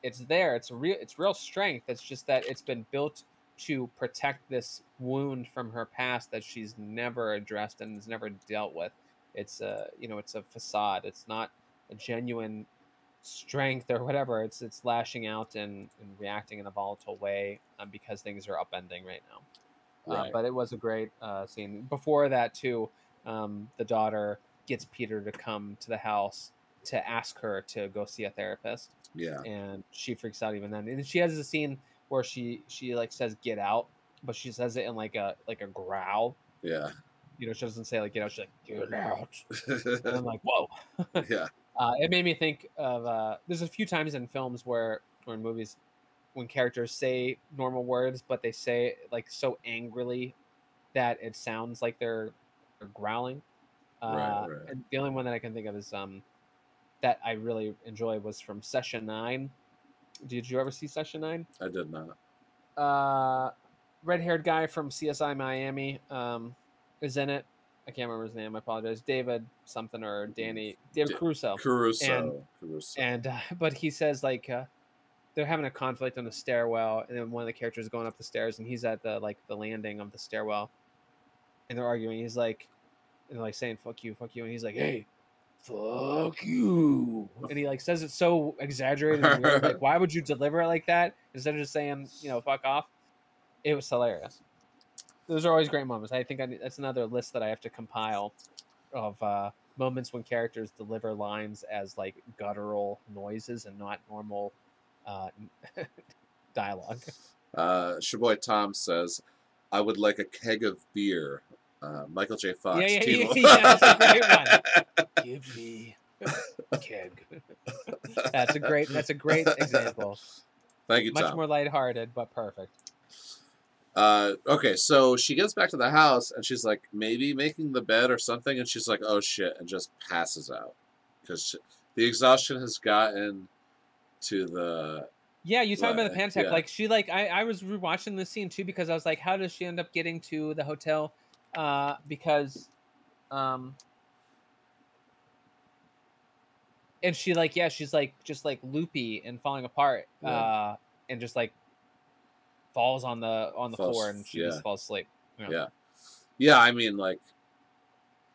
Speaker 2: it's there. It's real strength. It's just that it's been built to protect this wound from her past that she's never addressed and has never dealt with. It's it's a facade. It's not a genuine strength or whatever. It's lashing out and reacting in a volatile way because things are upending right now.
Speaker 1: Right.
Speaker 2: But it was a great scene. Before that too, the daughter gets Peter to come to the house to ask her to go see a therapist.
Speaker 1: Yeah.
Speaker 2: And she freaks out even then. And she has a scene where she like says "get out," but she says it in like a growl.
Speaker 1: Yeah.
Speaker 2: She doesn't say like "get out." She's like "get out," and I'm like, whoa.
Speaker 1: Yeah.
Speaker 2: It made me think of there's a few times in films or in movies when characters say normal words, but they say it like so angrily that it sounds like they're growling.
Speaker 1: Right.
Speaker 2: And the only one that I can think of is that I really enjoy was from Session 9. Did you ever see Session 9?
Speaker 1: I did not.
Speaker 2: Red-haired guy from CSI Miami is in it. I can't remember his name. I apologize. David something or David Caruso. And but he says like they're having a conflict on the stairwell, and then one of the characters is going up the stairs, and he's at the landing of the stairwell, and they're arguing. He's like, and they're like saying "fuck you," and he's like, "Hey, fuck you," and he like says it so exaggerated and weird. Like, why would you deliver it like that instead of just saying "fuck off"? It was hilarious. Those are always great moments. I think that's another list that I have to compile of moments when characters deliver lines as like guttural noises and not normal dialogue.
Speaker 1: Shaboy Tom says, "I would like a keg of beer." Michael J. Fox.
Speaker 2: Yeah, that's a great one. Give me a keg. That's a great example.
Speaker 1: Thank you, Tom.
Speaker 2: Much more lighthearted, but perfect.
Speaker 1: Okay, so she gets back to the house and she's like maybe making the bed or something, and she's like, "Oh shit," and just passes out because the exhaustion has gotten to the.
Speaker 2: Yeah, you talking about the panic attack? Yeah. Like she I was rewatching this scene too because I was like, how does she end up getting to the hotel? Because and she she's like just like loopy and falling apart and just like falls on the floor and she just falls asleep.
Speaker 1: Yeah, I mean, like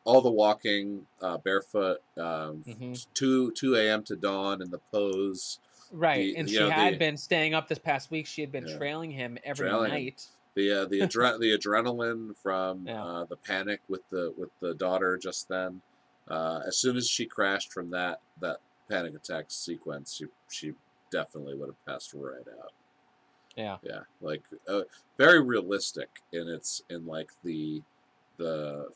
Speaker 1: all the walking barefoot 2 a.m. to dawn in the pose,
Speaker 2: right? And she had been staying up this past week. She had been trailing him every night.
Speaker 1: The adrenaline from the panic with the daughter just then. As soon as she crashed from that panic attack sequence, she definitely would have passed right out.
Speaker 2: Yeah,
Speaker 1: like very realistic in like the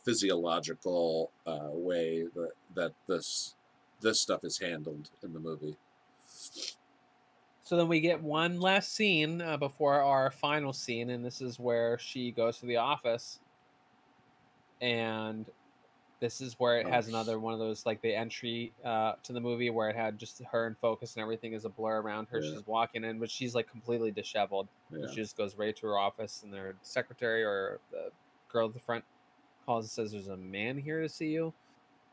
Speaker 1: physiological way that this stuff is handled in the movie.
Speaker 2: So then we get one last scene before our final scene, and this is where she goes to the office, and this is where it has another one of those like the entry to the movie where it had just her in focus and everything is a blur around her. She's walking in, but she's like completely disheveled. She just goes right to her office, and their secretary or the girl at the front calls and says, "There's a man here to see you."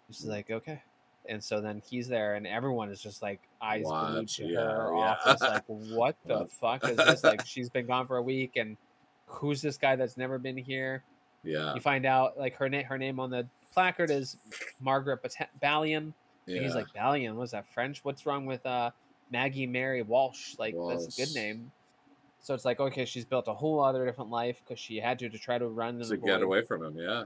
Speaker 2: And she's like, "Okay." And so then he's there, and everyone is just like eyes glued to her office, like, "What the fuck is this?" Like, she's been gone for a week, and who's this guy that's never been here?
Speaker 1: Yeah.
Speaker 2: You find out like her name on the placard is Margaret Ballion. Yeah. And he's like, "Ballion, what's that, French? What's wrong with Maggie Mary Walsh? Like, that's a good name." So it's like, okay, she's built a whole other different life because she had to try to run and
Speaker 1: get away from him. Yeah.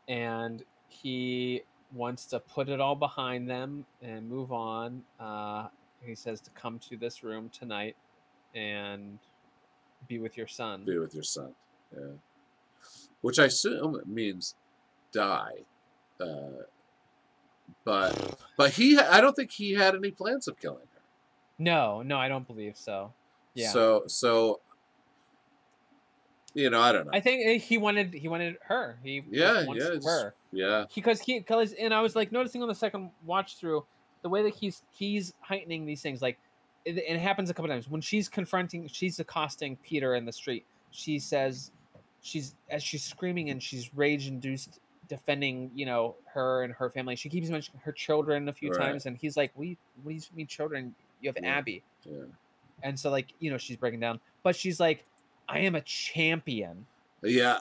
Speaker 2: And he wants to put it all behind them and move on. He says to come to this room tonight and be with your son.
Speaker 1: Be with your son. Yeah. Which I assume means die. But I don't think he had any plans of killing her.
Speaker 2: No, I don't believe so. Yeah.
Speaker 1: So I don't know.
Speaker 2: I think he wanted her. He wants her.
Speaker 1: Yeah.
Speaker 2: Because and I was like noticing on the second watch through the way that he's heightening these things. Like it happens a couple times when she's accosting Peter in the street. She says as she's screaming and she's rage induced defending her and her family. She keeps mentioning her children a few times, and he's like, "What do you mean children? You have Abby."
Speaker 1: Yeah.
Speaker 2: And so she's breaking down, but she's like, I am a champion.
Speaker 1: Yeah.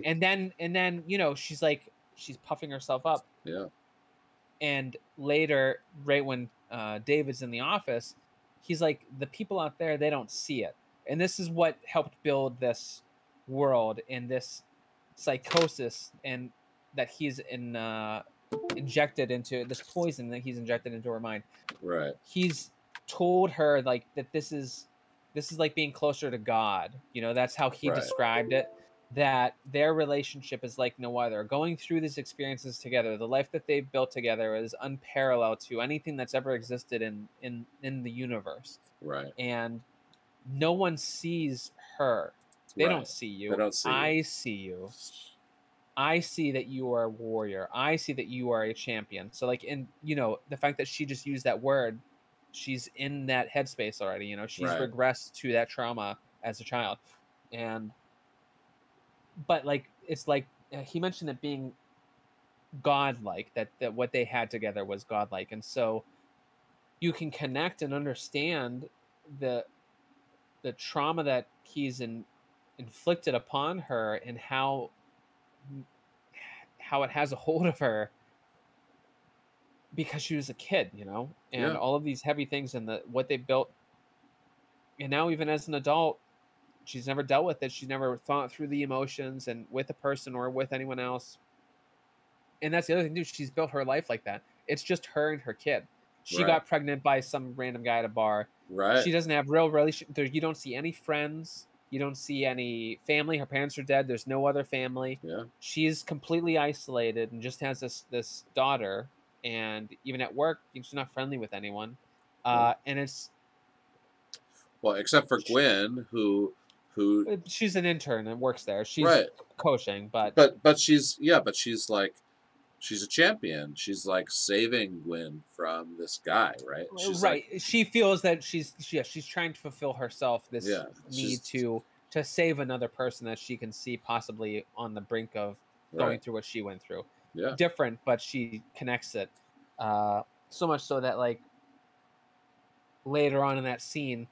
Speaker 2: and then she's like, she's puffing herself up.
Speaker 1: Yeah.
Speaker 2: And later, right when David's in the office, he's like, the people out there, they don't see it. And this is what helped build this world and this psychosis and that he's injected into this poison that he's injected into her mind.
Speaker 1: Right.
Speaker 2: He's told her like that this is like being closer to God. That's how he described it. That their relationship is like no other. Going through these experiences together, the life that they've built together is unparalleled to anything that's ever existed in the universe.
Speaker 1: Right.
Speaker 2: And no one sees her. They don't see you.
Speaker 1: They don't see
Speaker 2: I see you. I see that you are a warrior. I see that you are a champion. So the fact that she just used that word, she's in that headspace already. She's regressed to that trauma as a child. But it's like he mentioned it being godlike, that what they had together was godlike. And so you can connect and understand the trauma that he's inflicted upon her and how it has a hold of her because she was a kid, and all of these heavy things and what they built. And now even as an adult, she's never dealt with it. She's never thought through the emotions and with a person or with anyone else. And that's the other thing too. She's built her life like that. It's just her and her kid. She got pregnant by some random guy at a bar.
Speaker 1: Right.
Speaker 2: She doesn't have real relation. You don't see any friends. You don't see any family. Her parents are dead. There's no other family.
Speaker 1: Yeah.
Speaker 2: She's completely isolated and just has this daughter. And even at work, she's not friendly with anyone. And it's
Speaker 1: except for Gwen, who
Speaker 2: she's an intern and works there. She's coaching, but
Speaker 1: she's like, she's a champion. She's like saving Gwen from this guy, right? She's
Speaker 2: she feels that she's trying to fulfill herself this need to save another person that she can see possibly on the brink of going through what she went through.
Speaker 1: Yeah.
Speaker 2: Different, but she connects it so much so that later on in that scene,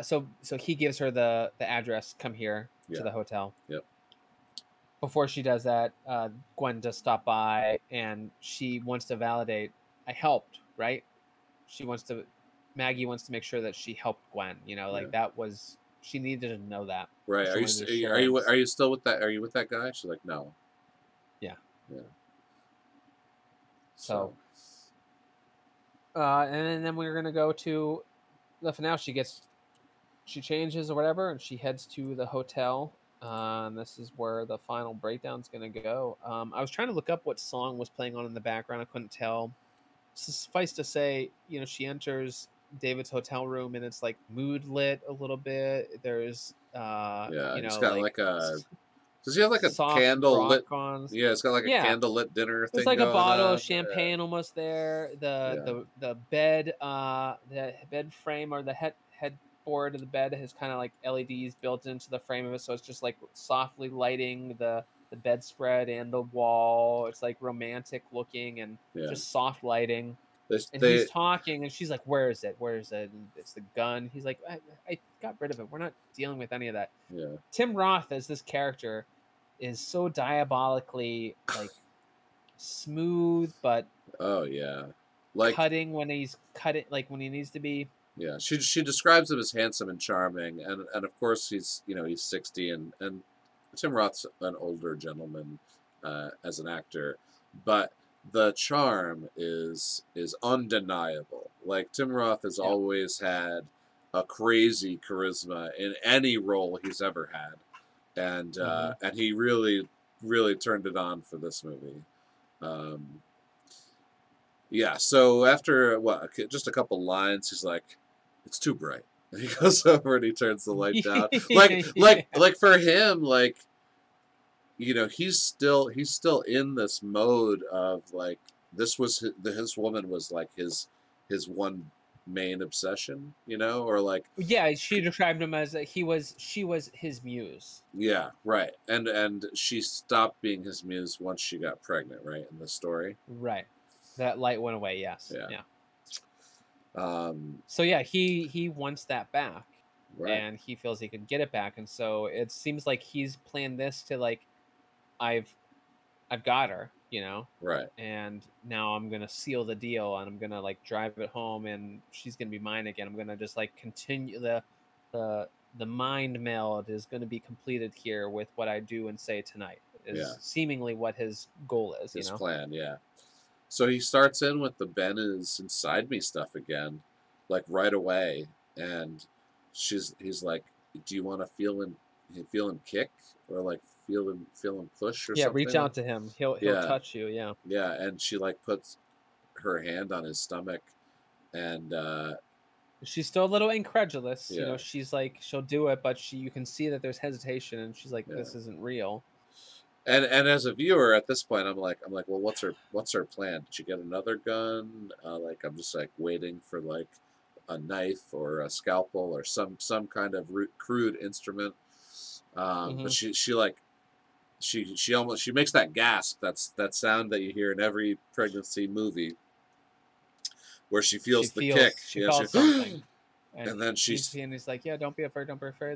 Speaker 2: so he gives her the address, come here to the hotel.
Speaker 1: Yep.
Speaker 2: Before she does that, Gwen does stop by and she wants to validate, I helped, right? Maggie wants to make sure that she helped Gwen, that was, she needed to know that.
Speaker 1: Right. Are you still with that? Are you with that guy? She's like, no.
Speaker 2: Yeah.
Speaker 1: Yeah.
Speaker 2: So and then we're gonna go to the finale. She changes or whatever, and she heads to the hotel. And this is where the final breakdown's gonna go. I was trying to look up what song was playing on in the background. I couldn't tell. Suffice to say, she enters David's hotel room and it's like mood lit a little bit. There's
Speaker 1: it's got like a. Does he have like a candle lit? Yeah, it's got like a candle lit dinner thing.
Speaker 2: There's like a bottle of champagne almost there. The bed, the bed frame or the headboard of the bed has kind of like LEDs built into the frame of it, so it's just like softly lighting the bedspread and the wall. It's like romantic looking and just soft lighting. He's talking and she's like, where is it? And it's the gun. He's like, I got rid of it. We're not dealing with any of that.
Speaker 1: Yeah.
Speaker 2: Tim Roth as this character is so diabolically smooth, but
Speaker 1: like
Speaker 2: cutting when he's cutting, like when he needs to be.
Speaker 1: Yeah, she describes him as handsome and charming, and of course he's 60, and Tim Roth's an older gentleman as an actor, but the charm is undeniable. Like Tim Roth has
Speaker 2: Yeah.
Speaker 1: always had a crazy charisma in any role he's ever had, and he really turned it on for this movie. Um, yeah, so after just a couple lines, he's like, "It's too bright." And he goes over and he turns the light down. Like for him, like he's still in this mode of like this was his woman was like his one main obsession, or like
Speaker 2: Yeah, she described him as she was his muse.
Speaker 1: yeah, right. And she stopped being his muse once she got pregnant, right, in the story.
Speaker 2: Right. That light went away, yes.
Speaker 1: Yeah.
Speaker 2: Yeah.
Speaker 1: Um,
Speaker 2: So yeah, he wants that back.
Speaker 1: right.
Speaker 2: And he feels he can get it back. And so it seems like he's planned this to like I've got her,
Speaker 1: Right.
Speaker 2: and now I'm gonna seal the deal and I'm gonna like drive it home and she's gonna be mine again. I'm gonna just like continue the mind meld is gonna be completed here with what I do and say tonight is seemingly what his goal is,
Speaker 1: his plan, yeah. So he starts in with the Ben is inside me stuff again, like right away, and he's like, "Do you want to feel him kick or like feel him push or
Speaker 2: yeah,
Speaker 1: something?"
Speaker 2: reach out to him. He'll touch you. Yeah.
Speaker 1: Yeah, and she like puts her hand on his stomach, and
Speaker 2: she's still a little incredulous.
Speaker 1: Yeah.
Speaker 2: She's like she'll do it, but you can see that there's hesitation, and she's like, "This isn't real."
Speaker 1: And as a viewer at this point, I'm like, well, what's her plan? Did she get another gun? Like I'm just like waiting for like a knife or a scalpel or some kind of crude instrument. But she makes that gasp. That's that sound that you hear in every pregnancy movie, where she feels the kick.
Speaker 2: She felt something.
Speaker 1: And then
Speaker 2: he's like, yeah, don't be afraid,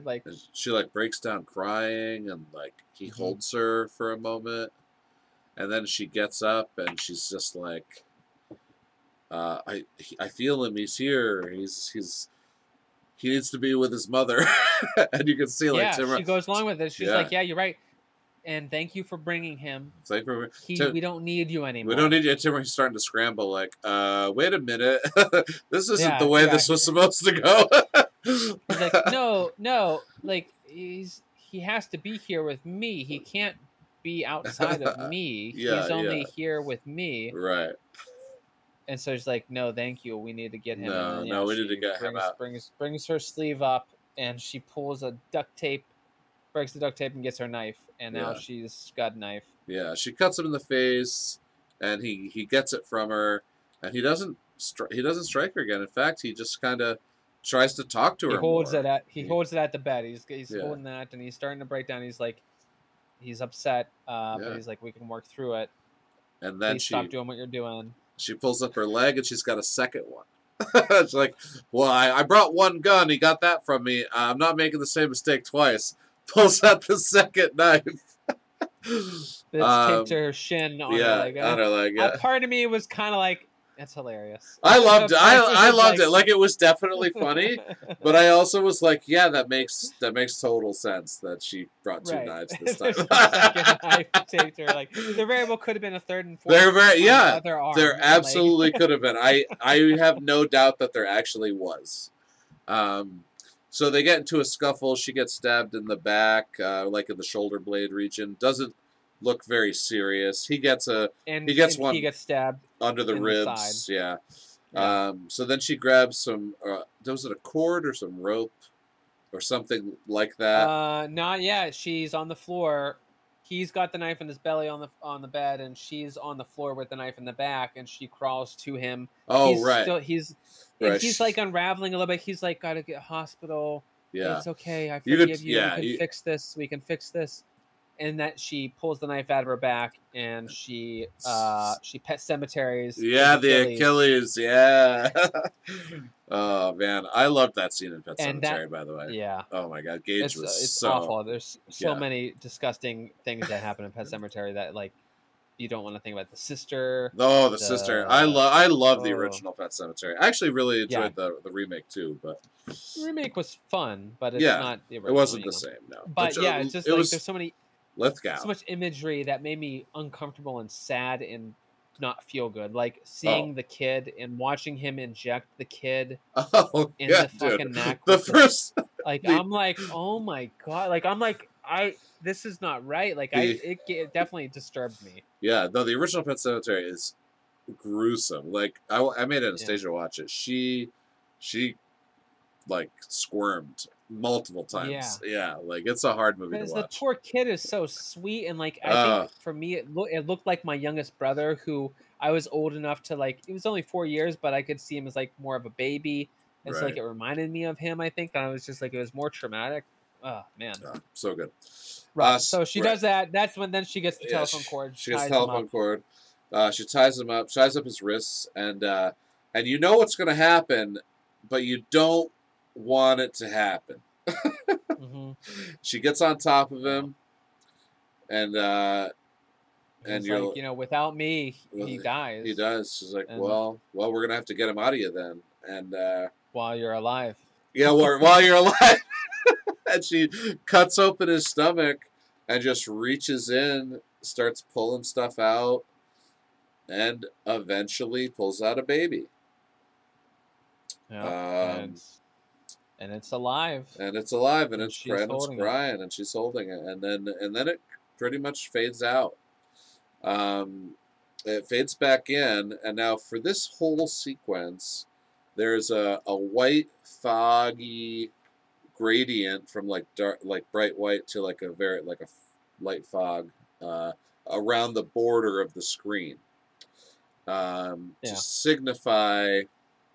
Speaker 2: like
Speaker 1: she like breaks down crying, and like he holds her for a moment, and then she gets up and she's just like, I feel him, he's here, he needs to be with his mother. And you can see like
Speaker 2: she goes along with it. She's like, yeah, you're right, and thank you for bringing him. We don't need you anymore.
Speaker 1: We don't need you. He's starting to scramble like, wait a minute. This isn't the way this was supposed to go.
Speaker 2: He's like, no, like he has to be here with me. He can't be outside of me. He's only here with me.
Speaker 1: Right.
Speaker 2: And so she's like, no, thank you. We need to get him.
Speaker 1: No, we need to get him out.
Speaker 2: Brings her sleeve up, and she pulls a duct tape, breaks the duct tape, and gets her knife. And now she's got a knife.
Speaker 1: Yeah, she cuts him in the face, and he gets it from her, and he doesn't strike her again. In fact, he just kind of tries to talk to her.
Speaker 2: He holds it at the bed. He's holding that, and he's starting to break down. He's like, he's upset, but he's like, we can work through it.
Speaker 1: And then
Speaker 2: Please stop doing what you're doing.
Speaker 1: She pulls up her leg, and she's got a second one. She's like, well, I brought one gun. He got that from me. I'm not making the same mistake twice. Pulls out the second knife.
Speaker 2: It's taped to her shin on her leg.
Speaker 1: On her leg. Yeah.
Speaker 2: Part of me was kind of like, that's hilarious.
Speaker 1: I loved it. I loved it. Like, it was definitely funny, but I also was like, yeah, that makes total sense that she brought two knives this time.
Speaker 2: Knife taped to her. Like, there very well could have been a third and fourth.
Speaker 1: There absolutely could have been. I have no doubt that there actually was. So they get into a scuffle. She gets stabbed in the back, like in the shoulder blade region. Doesn't look very serious. He gets stabbed under the ribs. Yeah. So then she grabs some. Was it a cord or some rope, or something like that?
Speaker 2: Not yet. She's on the floor. He's got the knife in his belly on the bed, and she's on the floor with the knife in the back, and she crawls to him. He's like unraveling a little bit. He's like, gotta get a hospital. Yeah, it's okay. I forgive you. We can fix this. We can fix this. And that she pulls the knife out of her back, and she Pet Cemeteries.
Speaker 1: Yeah, the Achilles. Yeah. Oh man, I loved that scene in Pet Cemetery. By the way.
Speaker 2: Yeah.
Speaker 1: Oh my God, Gage was
Speaker 2: it's awful. There's so many disgusting things that happen in Pet Cemetery that like You don't want to think about the sister.
Speaker 1: Oh, the sister. I love the original Pet Sematary. I actually really enjoyed the remake too, but
Speaker 2: the remake was fun, but it's
Speaker 1: yeah,
Speaker 2: not the original.
Speaker 1: it wasn't the same. No,
Speaker 2: but yeah, it's just like there's so much imagery that made me uncomfortable and sad and not feel good. Like seeing the kid and watching him inject the kid in the fucking neck.
Speaker 1: The first,
Speaker 2: I'm like, oh my god! Like I'm like, this is not right. Like it definitely disturbed me.
Speaker 1: Yeah, no, the original Pet Sematary is gruesome. Like I made Anastasia watch it. She like squirmed multiple times. Yeah, like it's a hard movie to watch.
Speaker 2: The poor kid is so sweet, and like I think for me it looked like my youngest brother, who I was old enough to like. It was only 4 years, but I could see him as like more of a baby, and so like it reminded me of him. I think, and I was just like, it was more traumatic. Oh man,
Speaker 1: so good.
Speaker 2: So she does that. That's when then she gets the telephone cord.
Speaker 1: She gets the telephone cord. She ties him up. Ties up his wrists, and you know what's going to happen, but you don't want it to happen. She gets on top of him, and
Speaker 2: you're like, without me, he dies.
Speaker 1: He does. She's like, well, we're gonna have to get him out of you then, and
Speaker 2: while you're alive.
Speaker 1: Yeah, while you're alive. And she cuts open his stomach and just reaches in, starts pulling stuff out, and eventually pulls out a baby.
Speaker 2: Yeah, and it's alive.
Speaker 1: And it's alive, and it's crying, and she's holding it, and then it pretty much fades out. It fades back in, and now for this whole sequence, there's a white foggy gradient from like dark, like bright white to like a light fog around the border of the screen to signify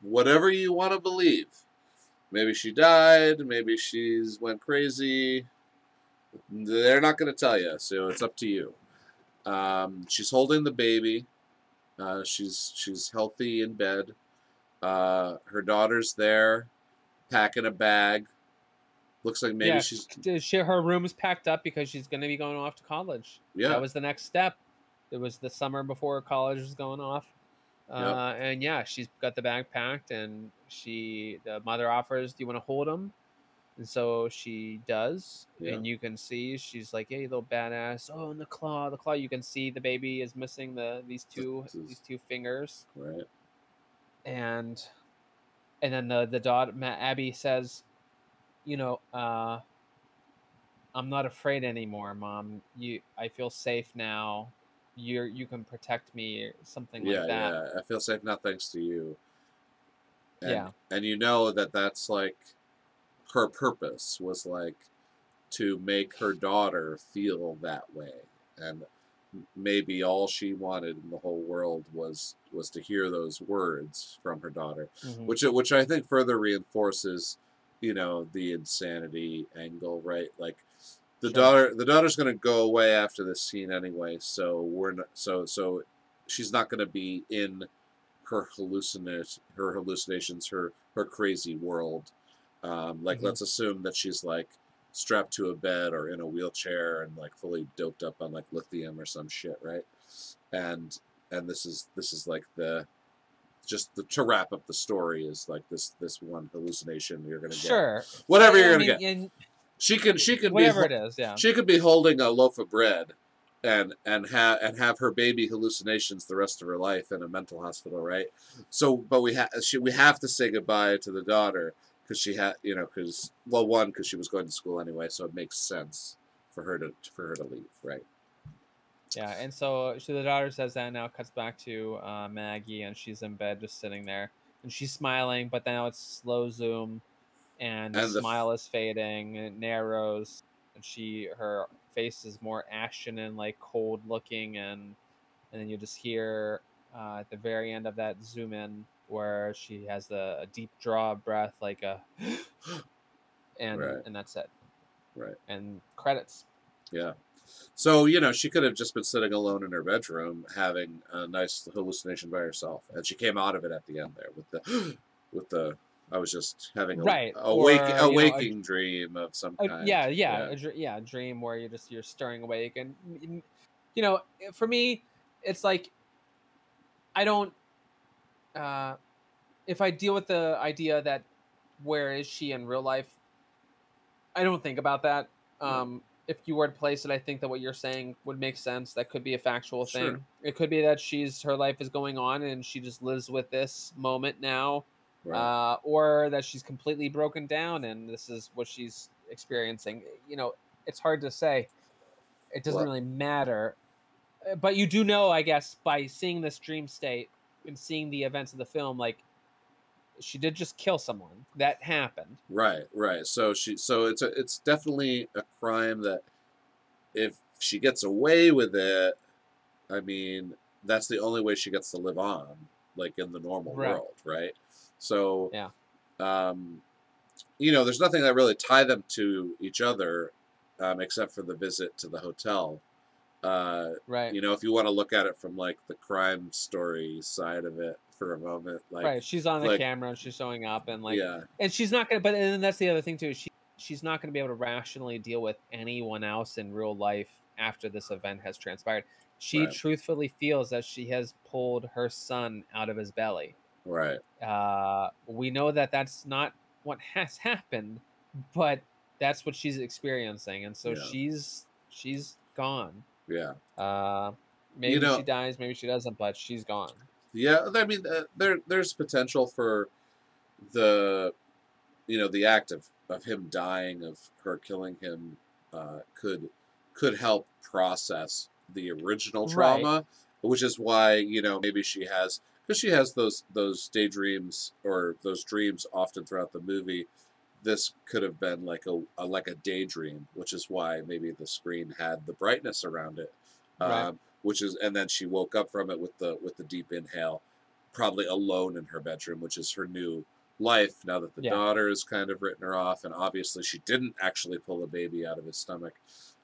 Speaker 1: whatever you want to believe. Maybe she died. Maybe she's went crazy. They're not going to tell you, so it's up to you. She's holding the baby. She's healthy in bed. Her daughter's there, packing a bag. Looks like maybe
Speaker 2: her room's packed up because she's going to be going off to college. Yeah, that was the next step. It was the summer before college was going off. And she's got the bag packed, and the mother offers, "Do you want to hold him?" And so she does, and you can see she's like, "Hey, little badass!" Oh, and the claw. You can see the baby is missing these two fingers.
Speaker 1: Right.
Speaker 2: And then the daughter, Abby, says, "I'm not afraid anymore, Mom. I feel safe now. You can protect me," or something like that.
Speaker 1: Yeah, I feel safe now thanks to you. And, and you know that's like her purpose was like to make her daughter feel that way, and maybe all she wanted in the whole world was to hear those words from her daughter, which I think further reinforces, the insanity angle, right? Like the daughter's going to go away after this scene anyway, so we're not so she's not going to be in her hallucinations, her crazy world. Let's assume that she's like strapped to a bed or in a wheelchair and like fully doped up on like lithium or some shit, right? And this is like to wrap up the story is like this one hallucination you're gonna get. Whatever you're gonna get. She could
Speaker 2: whatever it is,
Speaker 1: She could be holding a loaf of bread and have her baby hallucinations the rest of her life in a mental hospital, right? So, but we have to say goodbye to the daughter because she had, because she was going to school anyway, so it makes sense for her to leave, right?
Speaker 2: Yeah, and so the daughter says that, and now cuts back to Maggie, and she's in bed just sitting there, and she's smiling, but now it's slow zoom, and the smile is fading, and it narrows, and her face is more ashen and like cold looking, and then you just hear at the very end of that zoom in where she has a deep draw of breath, like a and that's it.
Speaker 1: Right.
Speaker 2: And credits.
Speaker 1: Yeah. So, she could have just been sitting alone in her bedroom having a nice hallucination by herself. And she came out of it at the end there with the I was just having a waking dream of some kind.
Speaker 2: A dream where you're stirring awake. And, for me, it's like I don't. If I deal with the idea that where is she in real life, I don't think about that.
Speaker 1: Right.
Speaker 2: If you were to place it, I think that what you're saying would make sense. That could be a factual
Speaker 1: Sure.
Speaker 2: thing. It could be that her life is going on and she just lives with this moment now,
Speaker 1: Right.
Speaker 2: or that she's completely broken down and this is what she's experiencing. It's hard to say. It doesn't
Speaker 1: Well,
Speaker 2: really matter. But you do know, I guess, by seeing this dream state and seeing the events of the film, like she did just kill someone. That happened.
Speaker 1: right, right. So it's definitely a crime that if she gets away with it, I mean, that's the only way she gets to live on, like in the normal
Speaker 2: Right.
Speaker 1: world, right? So,
Speaker 2: Yeah.
Speaker 1: um, there's nothing that really tie them to each other, except for the visit to the hotel.
Speaker 2: Right.
Speaker 1: If you want to look at it from like the crime story side of it for a moment,
Speaker 2: Right. She's on the
Speaker 1: like
Speaker 2: camera and she's showing up and
Speaker 1: yeah,
Speaker 2: and she's not gonna. But and then that's the other thing too. She's not gonna be able to rationally deal with anyone else in real life after this event has transpired. She
Speaker 1: right,
Speaker 2: truthfully feels that she has pulled her son out of his belly.
Speaker 1: right,
Speaker 2: We know that that's not what has happened, but that's what she's experiencing, and so
Speaker 1: yeah,
Speaker 2: she's gone.
Speaker 1: yeah.
Speaker 2: Uh,
Speaker 1: You
Speaker 2: maybe she
Speaker 1: know,
Speaker 2: dies, maybe she doesn't, but she's gone.
Speaker 1: yeah. I mean, there's potential for the the act of him dying, of her killing him, could help process the original
Speaker 2: Right,
Speaker 1: trauma, which is why maybe she has, because she has those daydreams or those dreams often throughout the movie. This could have been like a daydream, which is why maybe the screen had the brightness around it,
Speaker 2: right.
Speaker 1: which is, and then she woke up from it with the deep inhale, probably alone in her bedroom, which is her new life now that the
Speaker 2: Yeah,
Speaker 1: daughter has kind of written her off, and obviously she didn't actually pull a baby out of his stomach,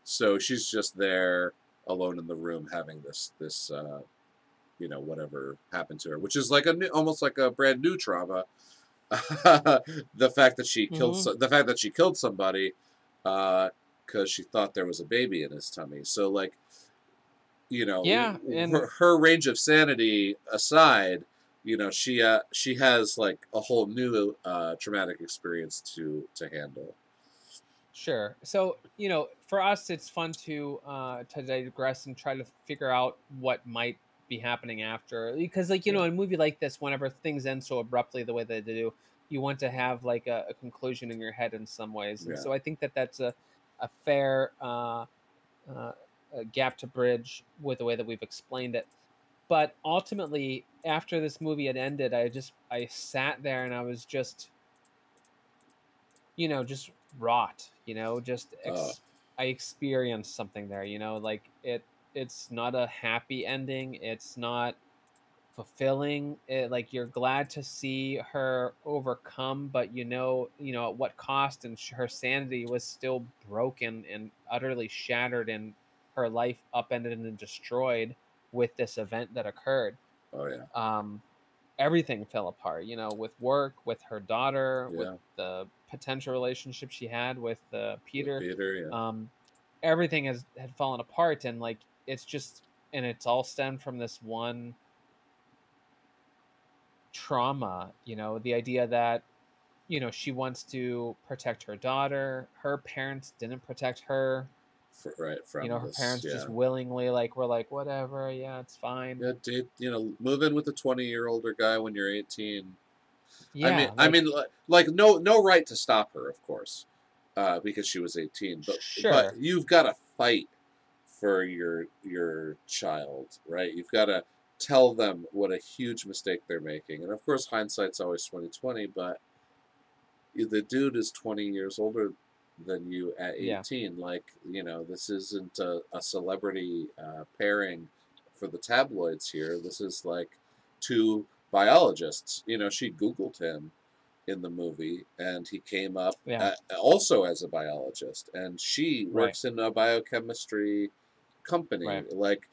Speaker 1: so she's just there alone in the room having this whatever happened to her, which is like almost like a brand new trauma. The fact that
Speaker 2: hmm
Speaker 1: the fact that she killed somebody because she thought there was a baby in his tummy. So like
Speaker 2: yeah, and
Speaker 1: her range of sanity aside, she has like a whole new traumatic experience to handle.
Speaker 2: sure. So, for us, it's fun to digress and try to figure out what might be happening after, because, like,
Speaker 1: Yeah,
Speaker 2: in a movie like this, whenever things end so abruptly the way that they do, you want to have like a conclusion in your head in some ways, and
Speaker 1: yeah,
Speaker 2: so I think that that's a fair uh, gap to bridge with the way that we've explained it. But ultimately, after this movie had ended, I sat there and I was just wrought, just
Speaker 1: uh,
Speaker 2: I experienced something there, like it's not a happy ending, it's not fulfilling. Like you're glad to see her overcome, but at what cost, and her sanity was still broken and utterly shattered, and her life upended and destroyed with this event that occurred.
Speaker 1: oh yeah,
Speaker 2: um Everything fell apart, with work, with her daughter, with
Speaker 1: yeah,
Speaker 2: the potential relationship she had with
Speaker 1: with
Speaker 2: Peter.
Speaker 1: Peter, yeah,
Speaker 2: um Everything had fallen apart, and like it's all stemmed from this one trauma. The idea that she wants to protect her daughter, her parents didn't protect her.
Speaker 1: right from
Speaker 2: Her
Speaker 1: this,
Speaker 2: parents
Speaker 1: yeah.
Speaker 2: just willingly, like, were like, whatever, yeah, it's fine.
Speaker 1: Yeah, date, move in with a 20-year older guy when you're 18. I mean,
Speaker 2: Yeah, like,
Speaker 1: no right to stop her, of course, because she was 18. But
Speaker 2: sure.
Speaker 1: you've got to fight for your child, right? You've got to tell them what a huge mistake they're making. And of course, hindsight's always 2020. But the dude is 20 years older than you at
Speaker 2: Yeah,
Speaker 1: 18. Like, this isn't a celebrity pairing for the tabloids here. This is like two biologists. She Googled him in the movie, and he came up
Speaker 2: yeah,
Speaker 1: also as a biologist. And she
Speaker 2: right,
Speaker 1: works in a biochemistry company.
Speaker 2: right.
Speaker 1: Like,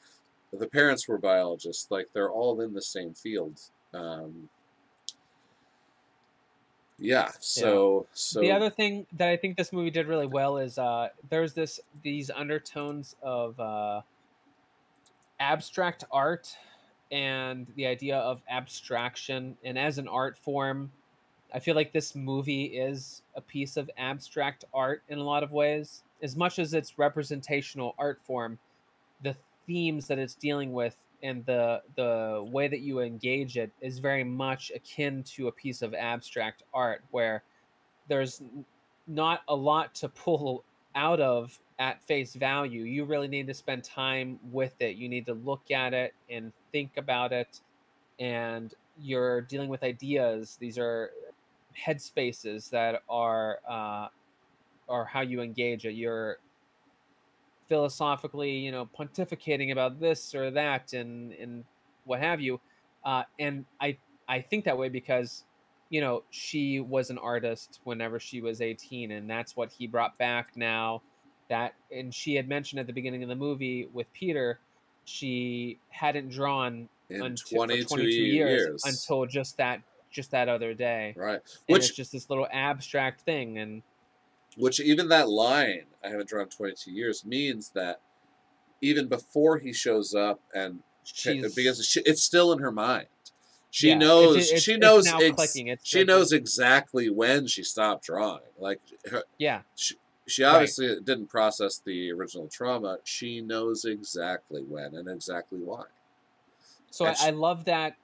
Speaker 1: the parents were biologists. Like, they're all in the same field. Yeah.
Speaker 2: Yeah.
Speaker 1: So
Speaker 2: The
Speaker 1: so
Speaker 2: other thing that I think this movie did really well is there's these undertones of abstract art and the idea of abstraction, and as an art form, I feel like this movie is a piece of abstract art in a lot of ways. As much as it's representational art form, the themes that it's dealing with and the way that you engage it is very much akin to a piece of abstract art where there's not a lot to pull out of at face value. You really need to spend time with it. You need to look at it and think about it, and you're dealing with ideas. These are headspaces that are how you engage it. You're philosophically, pontificating about this or that and what have you. And I think that way because she was an artist whenever she was 18, and that's what he brought back now. That and she had mentioned at the beginning of the movie with Peter, she hadn't drawn
Speaker 1: in
Speaker 2: until for
Speaker 1: 22
Speaker 2: 22 years
Speaker 1: years.
Speaker 2: until just that other day.
Speaker 1: Right.
Speaker 2: And
Speaker 1: Which
Speaker 2: it's just this little abstract thing. And
Speaker 1: even that line, I haven't drawn 22 years, means that even before he shows up and
Speaker 2: she's
Speaker 1: because it's still in her mind. She
Speaker 2: Yeah,
Speaker 1: knows
Speaker 2: it's now clicking. It's
Speaker 1: she
Speaker 2: like
Speaker 1: knows exactly when she stopped drawing. Like
Speaker 2: yeah,
Speaker 1: she
Speaker 2: right.
Speaker 1: obviously didn't process the original trauma. She knows exactly when and exactly why.
Speaker 2: So
Speaker 1: And
Speaker 2: I love that,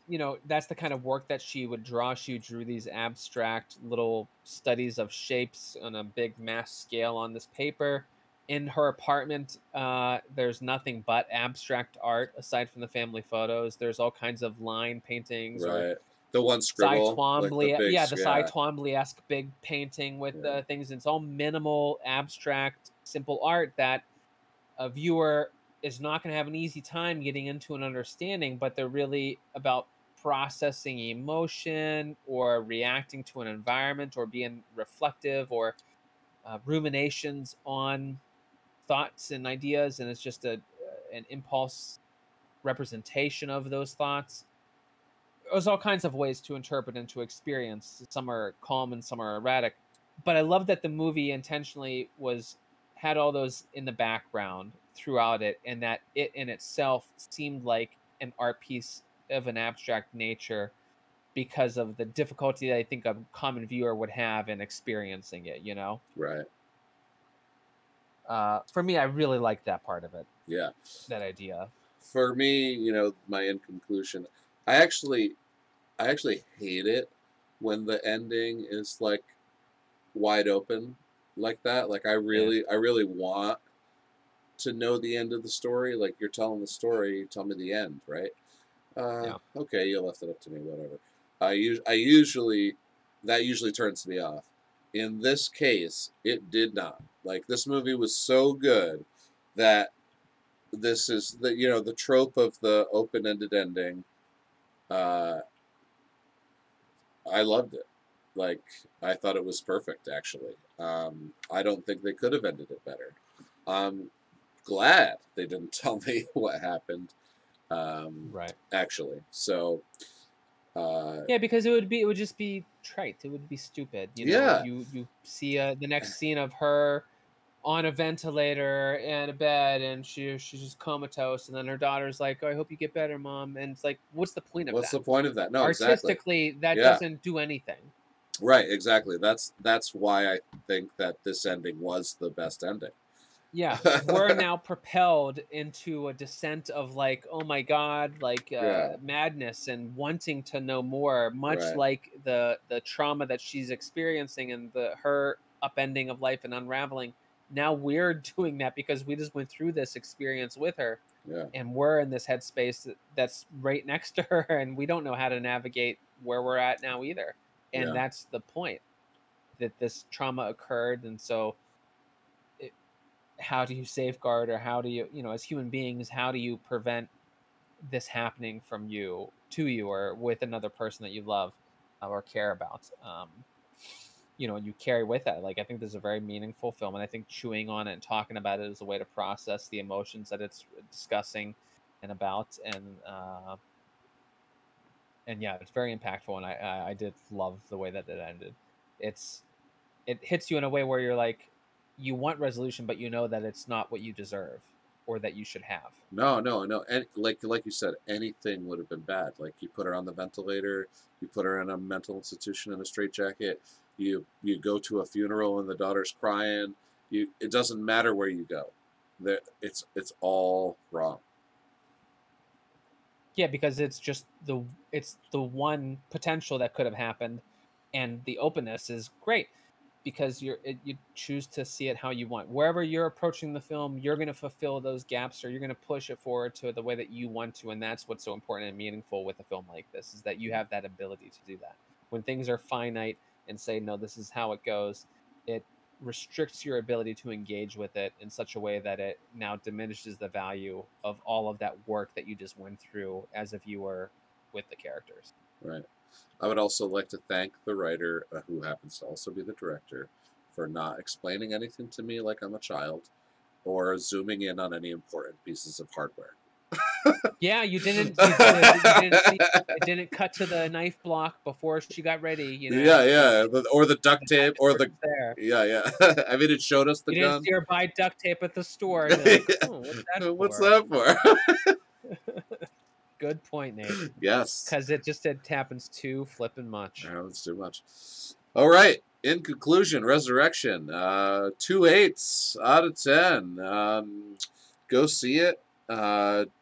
Speaker 2: that's the kind of work that she would draw. She drew these abstract little studies of shapes on a big mass scale on this paper. In her apartment, there's nothing but abstract art aside from the family photos. There's all kinds of line paintings or
Speaker 1: right, the one
Speaker 2: Cy
Speaker 1: scribble, like the
Speaker 2: Twombly,
Speaker 1: big,
Speaker 2: yeah, the Cy
Speaker 1: yeah,
Speaker 2: Twombly-esque big painting with
Speaker 1: yeah,
Speaker 2: things. It's all minimal, abstract, simple art that a viewer is not going to have an easy time getting into an understanding, but they're really about processing emotion or reacting to an environment or being reflective or ruminations on thoughts and ideas, and it's just an impulse representation of those thoughts. There's all kinds of ways to interpret and to experience. Some are calm and some are erratic. But I love that the movie intentionally was had all those in the background throughout it, and that it in itself seemed like an art piece of an abstract nature because of the difficulty that I think a common viewer would have in experiencing it.
Speaker 1: right,
Speaker 2: For me, I really like that part of it,
Speaker 1: yeah.
Speaker 2: that idea.
Speaker 1: For me, my end conclusion, I actually hate it when the ending is like wide open like that. Like
Speaker 2: Yeah,
Speaker 1: I really want to know the end of the story. Like you're telling the story, tell me the end, right?
Speaker 2: yeah,
Speaker 1: Okay, you left it up to me, whatever. I usually that usually turns me off. In this case, it did not. Like this movie was so good that this is the trope of the open-ended ending. Uh, I loved it. Like I thought it was perfect. Actually, I don't think they could have ended it better. I'm glad they didn't tell me what happened.
Speaker 2: right.
Speaker 1: Actually, so
Speaker 2: Yeah, because it would just be trite. It would be stupid.
Speaker 1: yeah.
Speaker 2: You see the next scene of her on a ventilator in a bed, and she's just comatose, and then her daughter's like, "Oh, I hope you get better, mom." And it's like, what's the point of
Speaker 1: What's
Speaker 2: that?
Speaker 1: the point of that? No, exactly.
Speaker 2: Artistically, that
Speaker 1: Yeah,
Speaker 2: doesn't do anything.
Speaker 1: right. Exactly. That's why I think that this ending was the best ending.
Speaker 2: Yeah, we're now propelled into a descent of like, oh my god, like
Speaker 1: Yeah.
Speaker 2: madness and wanting to know more, much
Speaker 1: Right.
Speaker 2: like the trauma that she's experiencing and the her upending of life and unraveling. Now we're doing that because we just went through this experience with her,
Speaker 1: Yeah.
Speaker 2: and we're in this headspace that's right next to her, and we don't know how to navigate where we're at now either. And
Speaker 1: Yeah.
Speaker 2: that's the point, that this trauma occurred, and so how do you safeguard, or how do you as human beings, how do you prevent this happening from you to you or with another person that you love or care about, and you carry with that. Like, I think this is a very meaningful film, and I think chewing on it and talking about it is a way to process the emotions that it's discussing and about. And yeah, it's very impactful, and I did love the way that it ended. It hits you in a way where you're like, you want resolution, but you know that it's not what you deserve. or that you should have.
Speaker 1: No. And like you said, anything would have been bad. Like you put her on the ventilator, you put her in a mental institution in a straitjacket, you go to a funeral and the daughter's crying. It doesn't matter where you go. It's all wrong.
Speaker 2: Yeah, because it's just the one potential that could have happened, and the openness is great because you choose to see it how you want. Wherever you're approaching the film, you're going to fulfill those gaps, or you're going to push it forward to the way that you want to, and that's what's so important and meaningful with a film like this, is that you have that ability to do that. When things are finite and say, no, this is how it goes, it restricts your ability to engage with it in such a way that it now diminishes the value of all of that work that you just went through as a viewer with the characters.
Speaker 1: Right. I would also like to thank the writer, who happens to also be the director, for not explaining anything to me like I'm a child, or zooming in on any important pieces of hardware.
Speaker 2: Yeah, you didn't see it didn't cut to the knife block before she got ready, you know.
Speaker 1: Yeah. Or the duct tape, or the
Speaker 2: there.
Speaker 1: Yeah. I mean, it showed us the
Speaker 2: you
Speaker 1: gun.
Speaker 2: didn't see her buy duct tape at the store. And you're like, oh, what's that for?
Speaker 1: What's that
Speaker 2: for? Good point, Nate.
Speaker 1: Yes.
Speaker 2: Because it happens too flippin' much.
Speaker 1: It happens too much. All right. In conclusion, Resurrection, 2 8s out of 10. Go see it.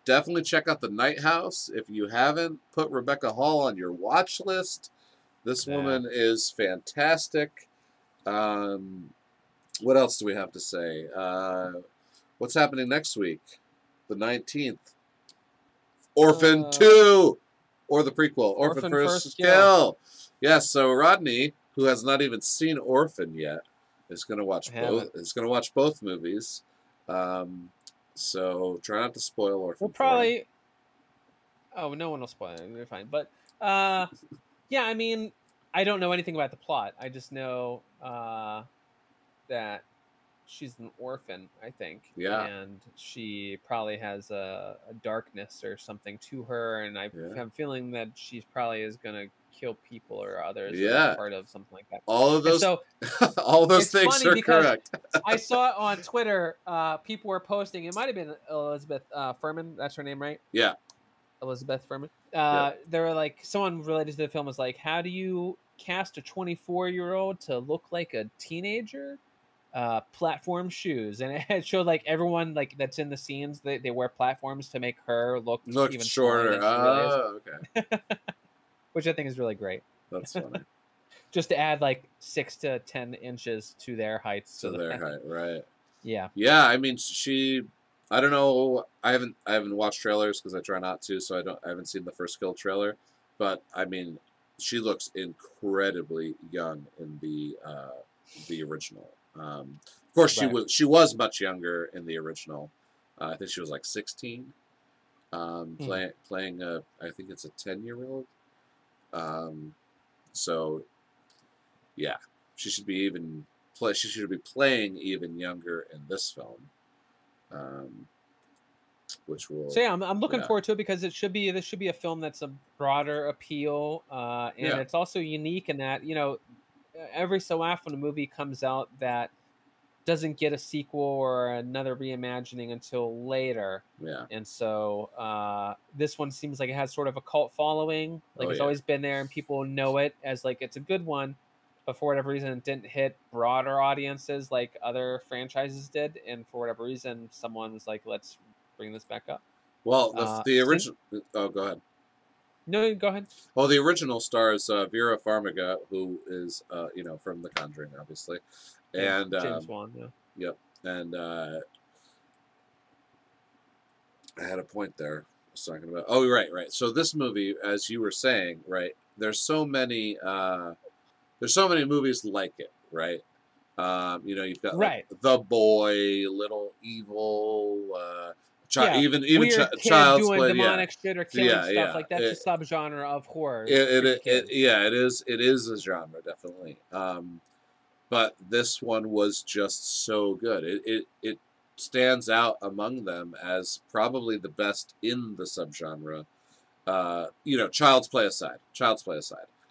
Speaker 1: Definitely check out The Night House. If you haven't, put Rebecca Hall on your watch list. This woman is fantastic. What else do we have to say? What's happening next week? The 19th. Orphan 2! Or the prequel, Orphan First Kill. Yes, so Rodney, who has not even seen Orphan yet, is going to watch both. Is going to watch both movies. So try not to spoil Orphan.
Speaker 2: We'll probably. Oh, no one will spoil it. You're fine. But yeah, I mean, I don't know anything about the plot. I just know that she's an orphan, I think.
Speaker 1: Yeah.
Speaker 2: And she probably has a darkness or something to her, and I have a feeling that she probably is going to kill people or others.
Speaker 1: Yeah.
Speaker 2: Or part of something like that.
Speaker 1: All of those.
Speaker 2: So,
Speaker 1: all those things are correct.
Speaker 2: I saw it on Twitter. People were posting. It might have been Elizabeth Furman. That's her name, right?
Speaker 1: Yeah.
Speaker 2: Elizabeth Furman. They were like, someone related to the film was like, how do you cast a 24-year-old to look like a teenager? Platform shoes, and it showed like everyone like that's in the scenes, they wear platforms to make her look even
Speaker 1: shorter.
Speaker 2: Oh, okay. Which I think is really great.
Speaker 1: That's funny.
Speaker 2: Just to add like 6 to 10 inches to their heights.
Speaker 1: To their height, right?
Speaker 2: Yeah.
Speaker 1: Yeah, I mean, I don't know. I haven't watched trailers because I try not to, so I haven't seen the First Kill trailer. But I mean, she looks incredibly young in the original. Of course, she was much younger in the original. I think she was like 16, playing I think it's a 10-year-old. So, yeah, she should be playing even younger in this film. Which will.
Speaker 2: So yeah, I'm looking forward to it because this should be a film that's a broader appeal, and it's also unique in that, you know, every so often a movie comes out that doesn't get a sequel or another reimagining until later.
Speaker 1: Yeah.
Speaker 2: And so this one seems like it has sort of a cult following. Like it's always been there and people know it as like it's a good one. But for whatever reason, it didn't hit broader audiences like other franchises did. And for whatever reason, someone was like, let's bring this back up.
Speaker 1: Well, the original... Oh, go ahead.
Speaker 2: No, go ahead.
Speaker 1: Well, the original stars Vera Farmiga, who is, from The Conjuring, obviously. And
Speaker 2: James Wan, yeah.
Speaker 1: Yep. And I had a point there. I was talking about... Oh, right. So this movie, as you were saying, right, there's so many movies like it, right? You've got like The Boy, Little Evil, even Child's Play,
Speaker 2: demonic shit or killing stuff like that's a subgenre of horror.
Speaker 1: It is a genre, definitely. But this one was just so good. It stands out among them as probably the best in the subgenre. Child's Play aside,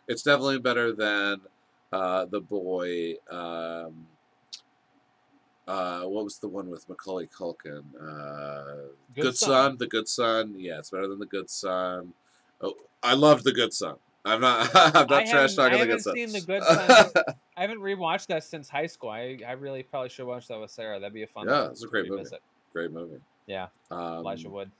Speaker 1: it's definitely better than The Boy. what was the one with Macaulay Culkin?
Speaker 2: Good
Speaker 1: Son. The Good Son. Yeah, it's better than The Good Son. Oh, I loved The Good Son. I'm not. I'm not trash talking The Good Son.
Speaker 2: I haven't seen The Good Son. I haven't rewatched that since high school. I really probably should watch that with Sarah. That'd be a fun.
Speaker 1: Yeah, it's a great movie. Great movie.
Speaker 2: Yeah, Elijah Wood.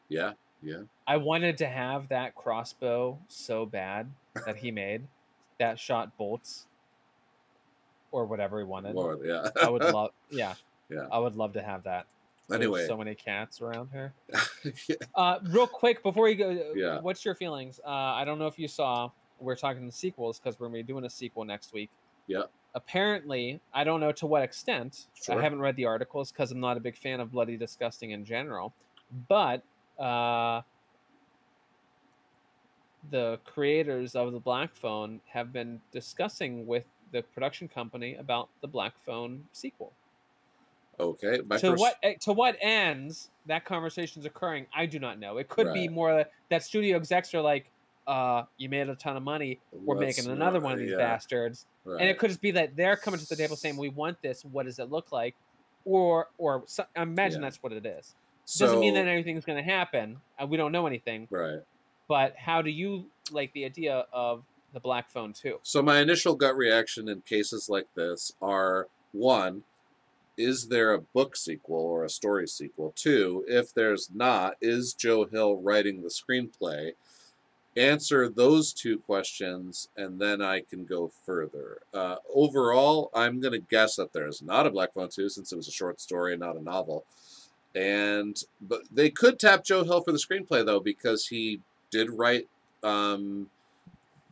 Speaker 1: Yeah, yeah.
Speaker 2: I wanted to have that crossbow so bad that he made that shot bolts or whatever he wanted.
Speaker 1: Lord, yeah.
Speaker 2: I would love. Yeah,
Speaker 1: yeah.
Speaker 2: I would love to have that.
Speaker 1: Anyway,
Speaker 2: there's so many cats around her. Real quick before you go,
Speaker 1: yeah.
Speaker 2: What's your feelings? I don't know if you saw. We're talking the sequels because we're gonna be doing a sequel next week.
Speaker 1: Yeah.
Speaker 2: Apparently, I don't know to what extent.
Speaker 1: Sure.
Speaker 2: I haven't read the articles because I'm not a big fan of Bloody Disgusting in general. But the creators of the Black Phone have been discussing with the production company about the Black Phone sequel.
Speaker 1: Okay.
Speaker 2: To what ends that conversation's occurring, I do not know. It could be more that studio execs are like, you made a ton of money. We're making another one of these bastards. Right. And it could just be that they're coming to the table saying, we want this. What does it look like? Or I imagine that's what it is. So, doesn't mean that anything's going to happen. We don't know anything.
Speaker 1: Right.
Speaker 2: But how do you like the idea of the Black Phone 2?
Speaker 1: So my initial gut reaction in cases like this are, one, is there a book sequel or a story sequel? Two, if there's not, is Joe Hill writing the screenplay? Answer those two questions, and then I can go further. Overall, I'm going to guess that there's not a Black Phone 2 since it was a short story and not a novel. But they could tap Joe Hill for the screenplay, though, because he did write the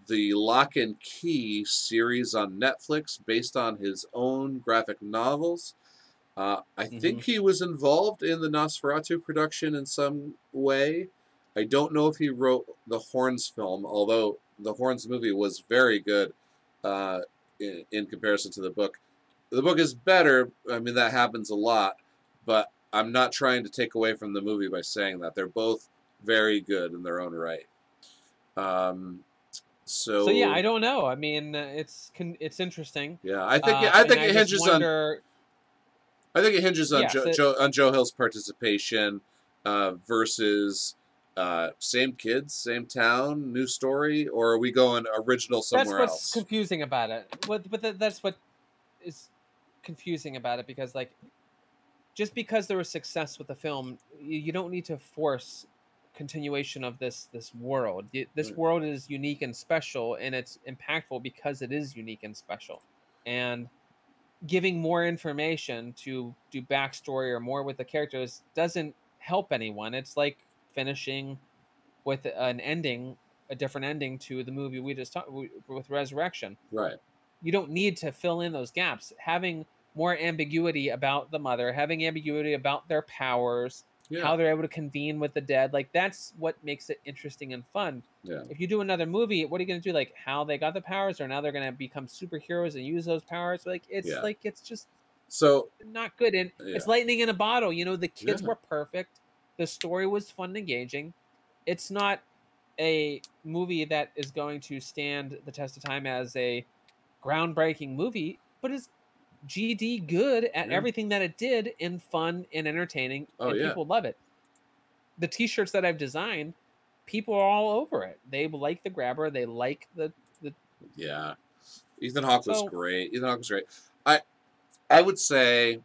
Speaker 1: Lock and Key series on Netflix based on his own graphic novels. I think he was involved in the Nosferatu production in some way. I don't know if he wrote the Horns film, although the Horns movie was very good in comparison to the book. The book is better. I mean, that happens a lot, but I'm not trying to take away from the movie by saying that. They're both very good in their own right.
Speaker 2: So yeah, I don't know. I mean, it's interesting.
Speaker 1: Yeah, I think it hinges on. I think it hinges on Joe Hill's participation versus same kids, same town, new story, or are we going original somewhere else?
Speaker 2: That's what's confusing about it. But that's what is confusing about it, because like just because there was success with the film, you don't need to force continuation of this world. This world is unique and special, and it's impactful because it is unique and special. And giving more information to do backstory or more with the characters doesn't help anyone. It's like finishing with an ending, a different ending to the movie we just talked with Resurrection.
Speaker 1: Right.
Speaker 2: You don't need to fill in those gaps. Having more ambiguity about the mother, having ambiguity about their powers, how they're able to convene with the dead, like that's what makes it interesting and fun.
Speaker 1: Yeah.
Speaker 2: If you do another movie, what are you going to do? Like how they got the powers, or now they're going to become superheroes and use those powers? Like it's just not good. And it's lightning in a bottle. You know, the kids were perfect. The story was fun and engaging. It's not a movie that is going to stand the test of time as a groundbreaking movie, but it's GD good at everything that it did in fun and entertaining, and people love it. The t-shirts that I've designed, people are all over it. They like the grabber. They like the
Speaker 1: yeah. Ethan Hawke was great. I would say,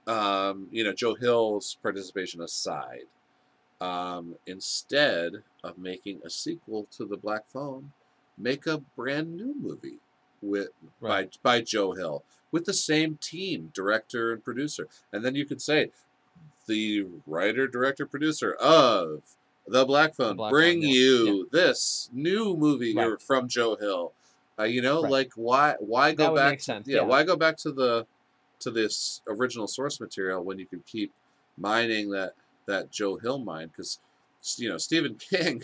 Speaker 1: Joe Hill's participation aside, instead of making a sequel to The Black Phone, make a brand new movie by Joe Hill with the same team, director and producer. And then you could say, the writer, director, producer of The Black Phone, bring you this new movie from Joe Hill. Like why go back to why go back to this original source material when you can keep mining that Joe Hill mine? Because Stephen King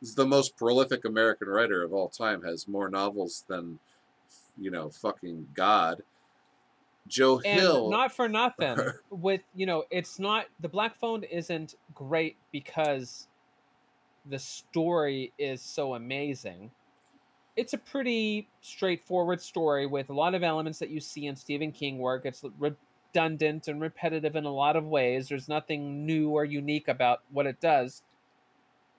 Speaker 1: is the most prolific American writer of all time, has more novels than fucking God. Joe Hill,
Speaker 2: not for nothing, with it's not, the Black Phone isn't great because the story is so amazing. It's a pretty straightforward story with a lot of elements that you see in Stephen King work. It's redundant and repetitive in a lot of ways. There's nothing new or unique about what it does.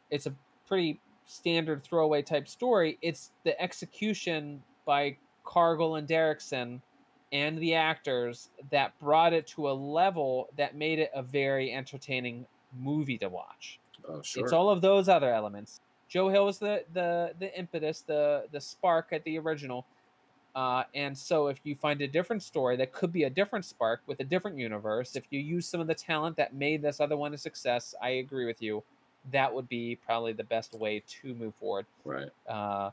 Speaker 2: It's a pretty standard throwaway type story. It's the execution by Cargill and Derrickson and the actors that brought it to a level that made it a very entertaining movie to watch.
Speaker 1: Oh, sure.
Speaker 2: It's all of those other elements. Joe Hill was the impetus, the spark at the original. And so if you find a different story that could be a different spark with a different universe, if you use some of the talent that made this other one a success, I agree with you. That would be probably the best way to move forward.
Speaker 1: Right.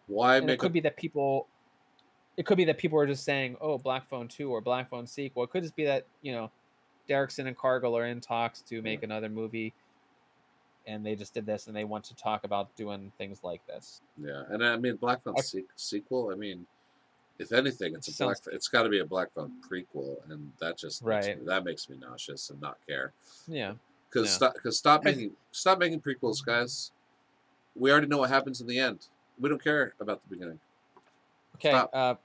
Speaker 2: Why? And it could be that people are just saying, "Oh, Black Phone 2 or Black Phone sequel." It could just be that, you know, Derrickson and Cargill are in talks to make another movie, and they just did this, and they want to talk about doing things like this.
Speaker 1: Yeah, and I mean, Black Phone sequel. I mean, if anything, it's got to be a Black Phone prequel, and that just makes me nauseous and not care.
Speaker 2: Yeah.
Speaker 1: Because stop making prequels, guys. We already know what happens in the end. We don't care about the beginning.
Speaker 2: Okay, I'm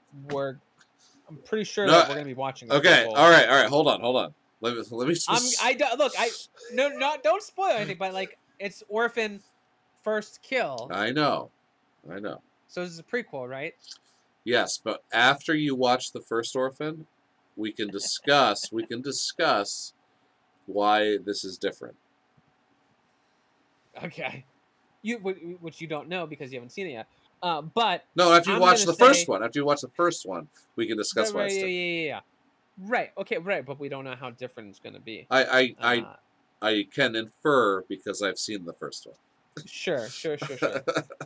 Speaker 2: pretty sure that we're gonna be watching.
Speaker 1: Okay, all right. Hold on. Let me.
Speaker 2: Don't spoil anything, but like, it's Orphan First Kill.
Speaker 1: I know.
Speaker 2: So this is a prequel, right?
Speaker 1: Yes, but after you watch the first Orphan, we can discuss. Why this is different.
Speaker 2: Okay. Which you don't know because you haven't seen it yet. But
Speaker 1: no, after you watch the first one, we can discuss why it's different.
Speaker 2: Yeah. Right. Okay. Right. But we don't know how different it's going to be.
Speaker 1: I can infer because I've seen the first one.
Speaker 2: Sure.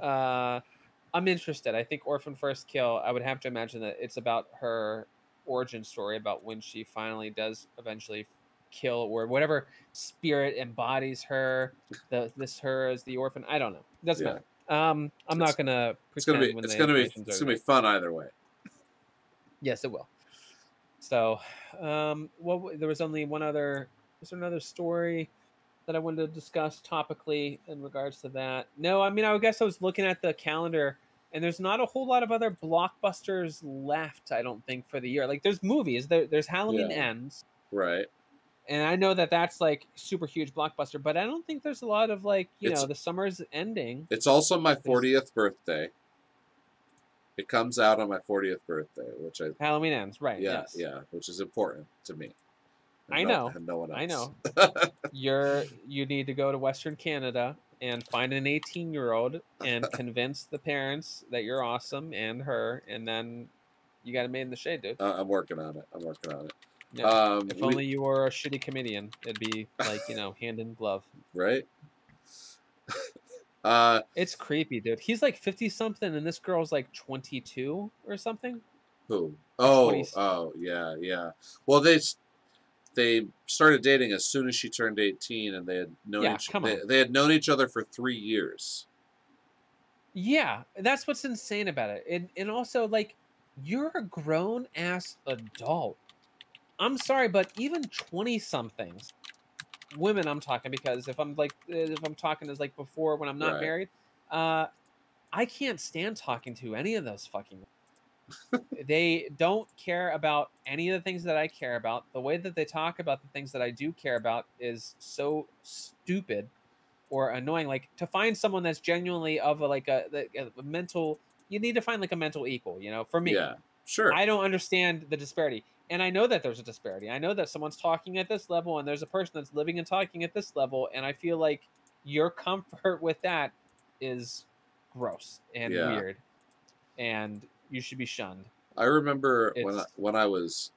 Speaker 2: I'm interested. I think Orphan First Kill. I would have to imagine that it's about her origin story, about when she finally does eventually kill or whatever spirit embodies her. Her as the orphan. I don't know. Doesn't matter. I'm not gonna pretend.
Speaker 1: It's gonna be fun either way.
Speaker 2: Yes, it will. So, there was only one other. Was there another story that I wanted to discuss topically in regards to that? No, I mean, I guess I was looking at the calendar, and there's not a whole lot of other blockbusters left. I don't think for the year. Like, there's movies. There's Halloween Ends.
Speaker 1: Right.
Speaker 2: And I know that that's like super huge blockbuster, but I don't think there's a lot of like, the summer's ending.
Speaker 1: It's also my 40th birthday. It comes out on my 40th birthday, which
Speaker 2: Halloween Ends, right?
Speaker 1: Yeah, which is important to me.
Speaker 2: I know.
Speaker 1: And no one else.
Speaker 2: I know. You need to go to Western Canada and find an 18-year-old and convince the parents that you're awesome and her, and then you got it made in the shade, dude.
Speaker 1: I'm working on it.
Speaker 2: Yeah. If only you were a shitty comedian, it'd be like, hand in glove.
Speaker 1: Right?
Speaker 2: It's creepy, dude. He's like 50 something and this girl's like 22 or something.
Speaker 1: Who? Oh, yeah. Well, they started dating as soon as she turned 18, and they had known each other for 3 years.
Speaker 2: Yeah, that's what's insane about it. And also, like, you're a grown ass adult. I'm sorry, but even 20-somethings, women I'm talking, because if I'm talking as like before when I'm not married, I can't stand talking to any of those fucking they don't care about any of the things that I care about. The way that they talk about the things that I do care about is so stupid or annoying. Like, to find someone that's genuinely of a mental, you need to find like a mental equal, for me.
Speaker 1: Yeah, sure.
Speaker 2: I don't understand the disparity. And I know that there's a disparity. I know that someone's talking at this level and there's a person that's living and talking at this level. And I feel like your comfort with that is gross and weird. And you should be shunned.
Speaker 1: I remember when I was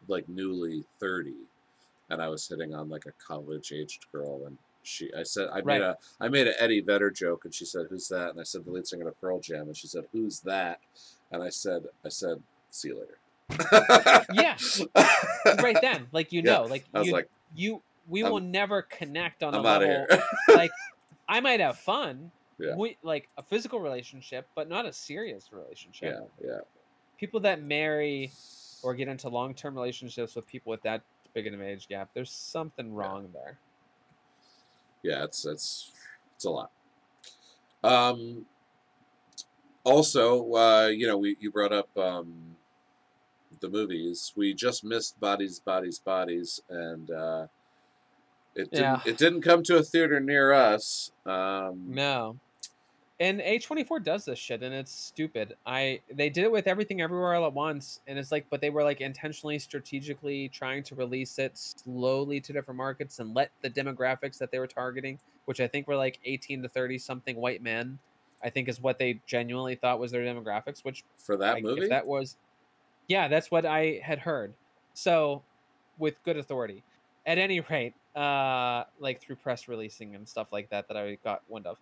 Speaker 1: like newly 30, and I was hitting on like a college-aged girl, and I made an Eddie Vedder joke, and she said, "Who's that?" And I said, "The lead singer of Pearl Jam." And she said, "Who's that?" And I said, "See you later."
Speaker 2: Yeah, right then, like we will never connect on a level. Like, I might have fun.
Speaker 1: Yeah.
Speaker 2: Like a physical relationship, but not a serious relationship.
Speaker 1: Yeah.
Speaker 2: People that marry or get into long-term relationships with people with that big of an age gap, there's something wrong there.
Speaker 1: Yeah, it's a lot. Also, you brought up the movies. We just missed Bodies, Bodies, Bodies, and it didn't come to a theater near us.
Speaker 2: No. And A24 does this shit, and it's stupid. They did it with Everything Everywhere All at Once, and it's like, but they were like intentionally, strategically trying to release it slowly to different markets and let the demographics that they were targeting, which I think were like 18 to 30 something white men, I think is what they genuinely thought was their demographics. Which
Speaker 1: for that movie,
Speaker 2: if that was, yeah, that's what I had heard. So, with good authority. At any rate, like through press releasing and stuff like that, that I got wind of.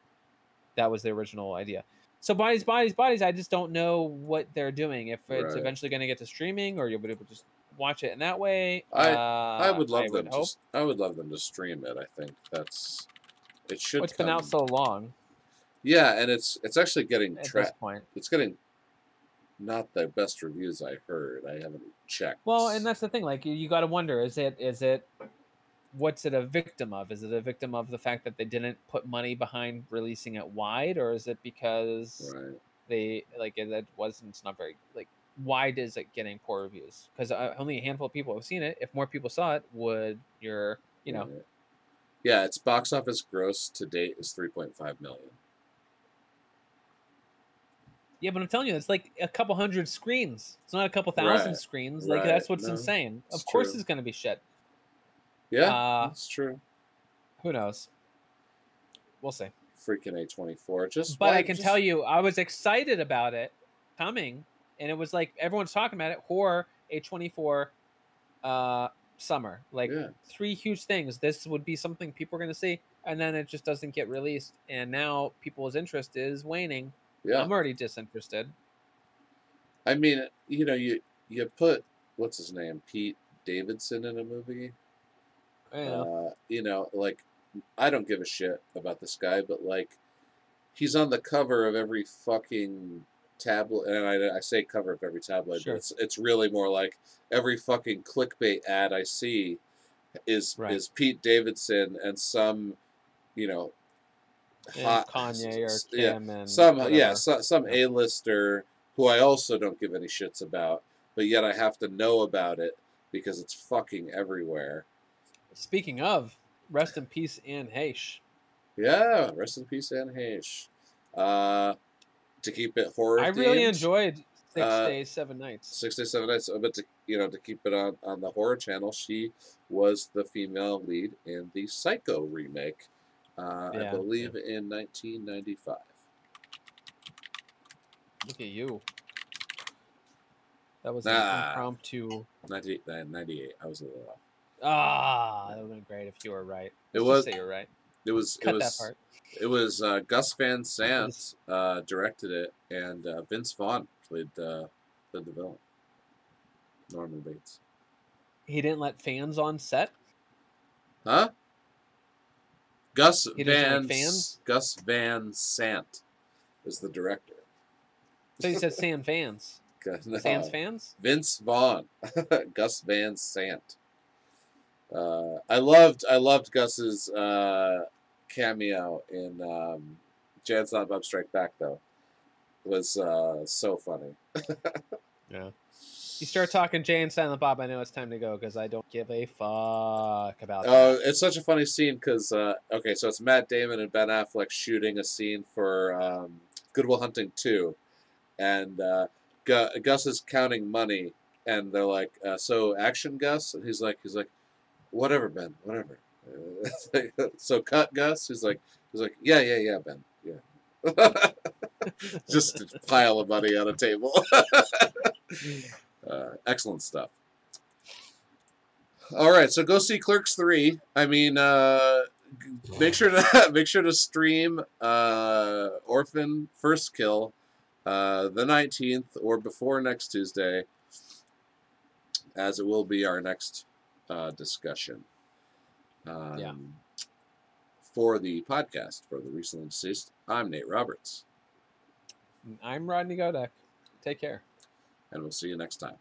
Speaker 2: That was the original idea. So Bodies, Bodies, Bodies, I just don't know what they're doing. If it's eventually going to get to streaming, or you'll be able to just watch it in that way.
Speaker 1: I would love them
Speaker 2: hope.
Speaker 1: I would love them to stream it. I think it should.
Speaker 2: It's been out so long.
Speaker 1: Yeah, and it's actually getting
Speaker 2: at this point.
Speaker 1: It's getting not the best reviews I heard. I haven't checked.
Speaker 2: Well, and that's the thing. Like you got to wonder: is it what's it a victim of? Is it a victim of the fact that they didn't put money behind releasing it wide, or is it because they like it wasn't? It's not very like why is it getting poor reviews? Because only a handful of people have seen it. If more people saw it, would your know?
Speaker 1: Yeah, its box office gross to date is 3.5 million.
Speaker 2: Yeah, but I'm telling you, it's like a couple hundred screens. It's not a couple thousand screens. Like that's what's insane. Of course, it's going to be shit.
Speaker 1: Yeah, that's true.
Speaker 2: Who knows? We'll see.
Speaker 1: Freaking A24.
Speaker 2: But I can tell you, I was excited about it coming, and it was like everyone's talking about it. Horror A24 summer, like 3 huge things. This would be something people are going to see, and then it just doesn't get released, and now people's interest is waning. Yeah, I'm already disinterested.
Speaker 1: I mean, you put what's his name, Pete Davidson, in a movie.
Speaker 2: Yeah.
Speaker 1: Like I don't give a shit about this guy, but like he's on the cover of every fucking tabloid, and I say cover of every tabloid, but it's really more like every fucking clickbait ad I see is Pete Davidson and some,
Speaker 2: hot Kanye or Kim and
Speaker 1: some A-lister who I also don't give any shits about, but yet I have to know about it because it's fucking everywhere.
Speaker 2: Speaking of, rest in peace, Anne Heche.
Speaker 1: Yeah, rest in peace, Anne Heche. To keep it horror themed,
Speaker 2: I really enjoyed 6 Days, 7 Nights.
Speaker 1: 6 Days, 7 Nights. But to keep it on the horror channel, she was the female lead in the Psycho remake. I believe in 1995.
Speaker 2: Look at you. That was an impromptu.
Speaker 1: 98. I was a little off.
Speaker 2: That would have been great if you were right. Just say you're right.
Speaker 1: Cut that part. It was Gus Van Sant directed it, and Vince Vaughn played the villain, Norman Bates.
Speaker 2: He didn't let fans on set?
Speaker 1: Huh? Gus Van Sant is the director.
Speaker 2: So you said Sans fans.
Speaker 1: No.
Speaker 2: Sans fans?
Speaker 1: Vince Vaughn. Gus Van Sant. I loved Gus's cameo in Jan Silent Bob Strike Back, though. It was so funny.
Speaker 2: Yeah. You start talking Jay and Silent Bob, I know it's time to go because I don't give a fuck about that.
Speaker 1: It's such a funny scene because, so it's Matt Damon and Ben Affleck shooting a scene for Good Will Hunting 2. And Gus is counting money, and they're like, so action, Gus? And he's like, whatever, Ben, whatever. So cut, Gus? He's like, yeah, Ben, yeah. Just a pile of money on a table. Excellent stuff. All right, so go see Clerks 3. I mean, make sure to stream Orphan First Kill the 19th or before next Tuesday, as it will be our next discussion. For the podcast for the recently deceased, I'm Nate Roberts.
Speaker 2: I'm Rodney Godek. Take care.
Speaker 1: And we'll see you next time.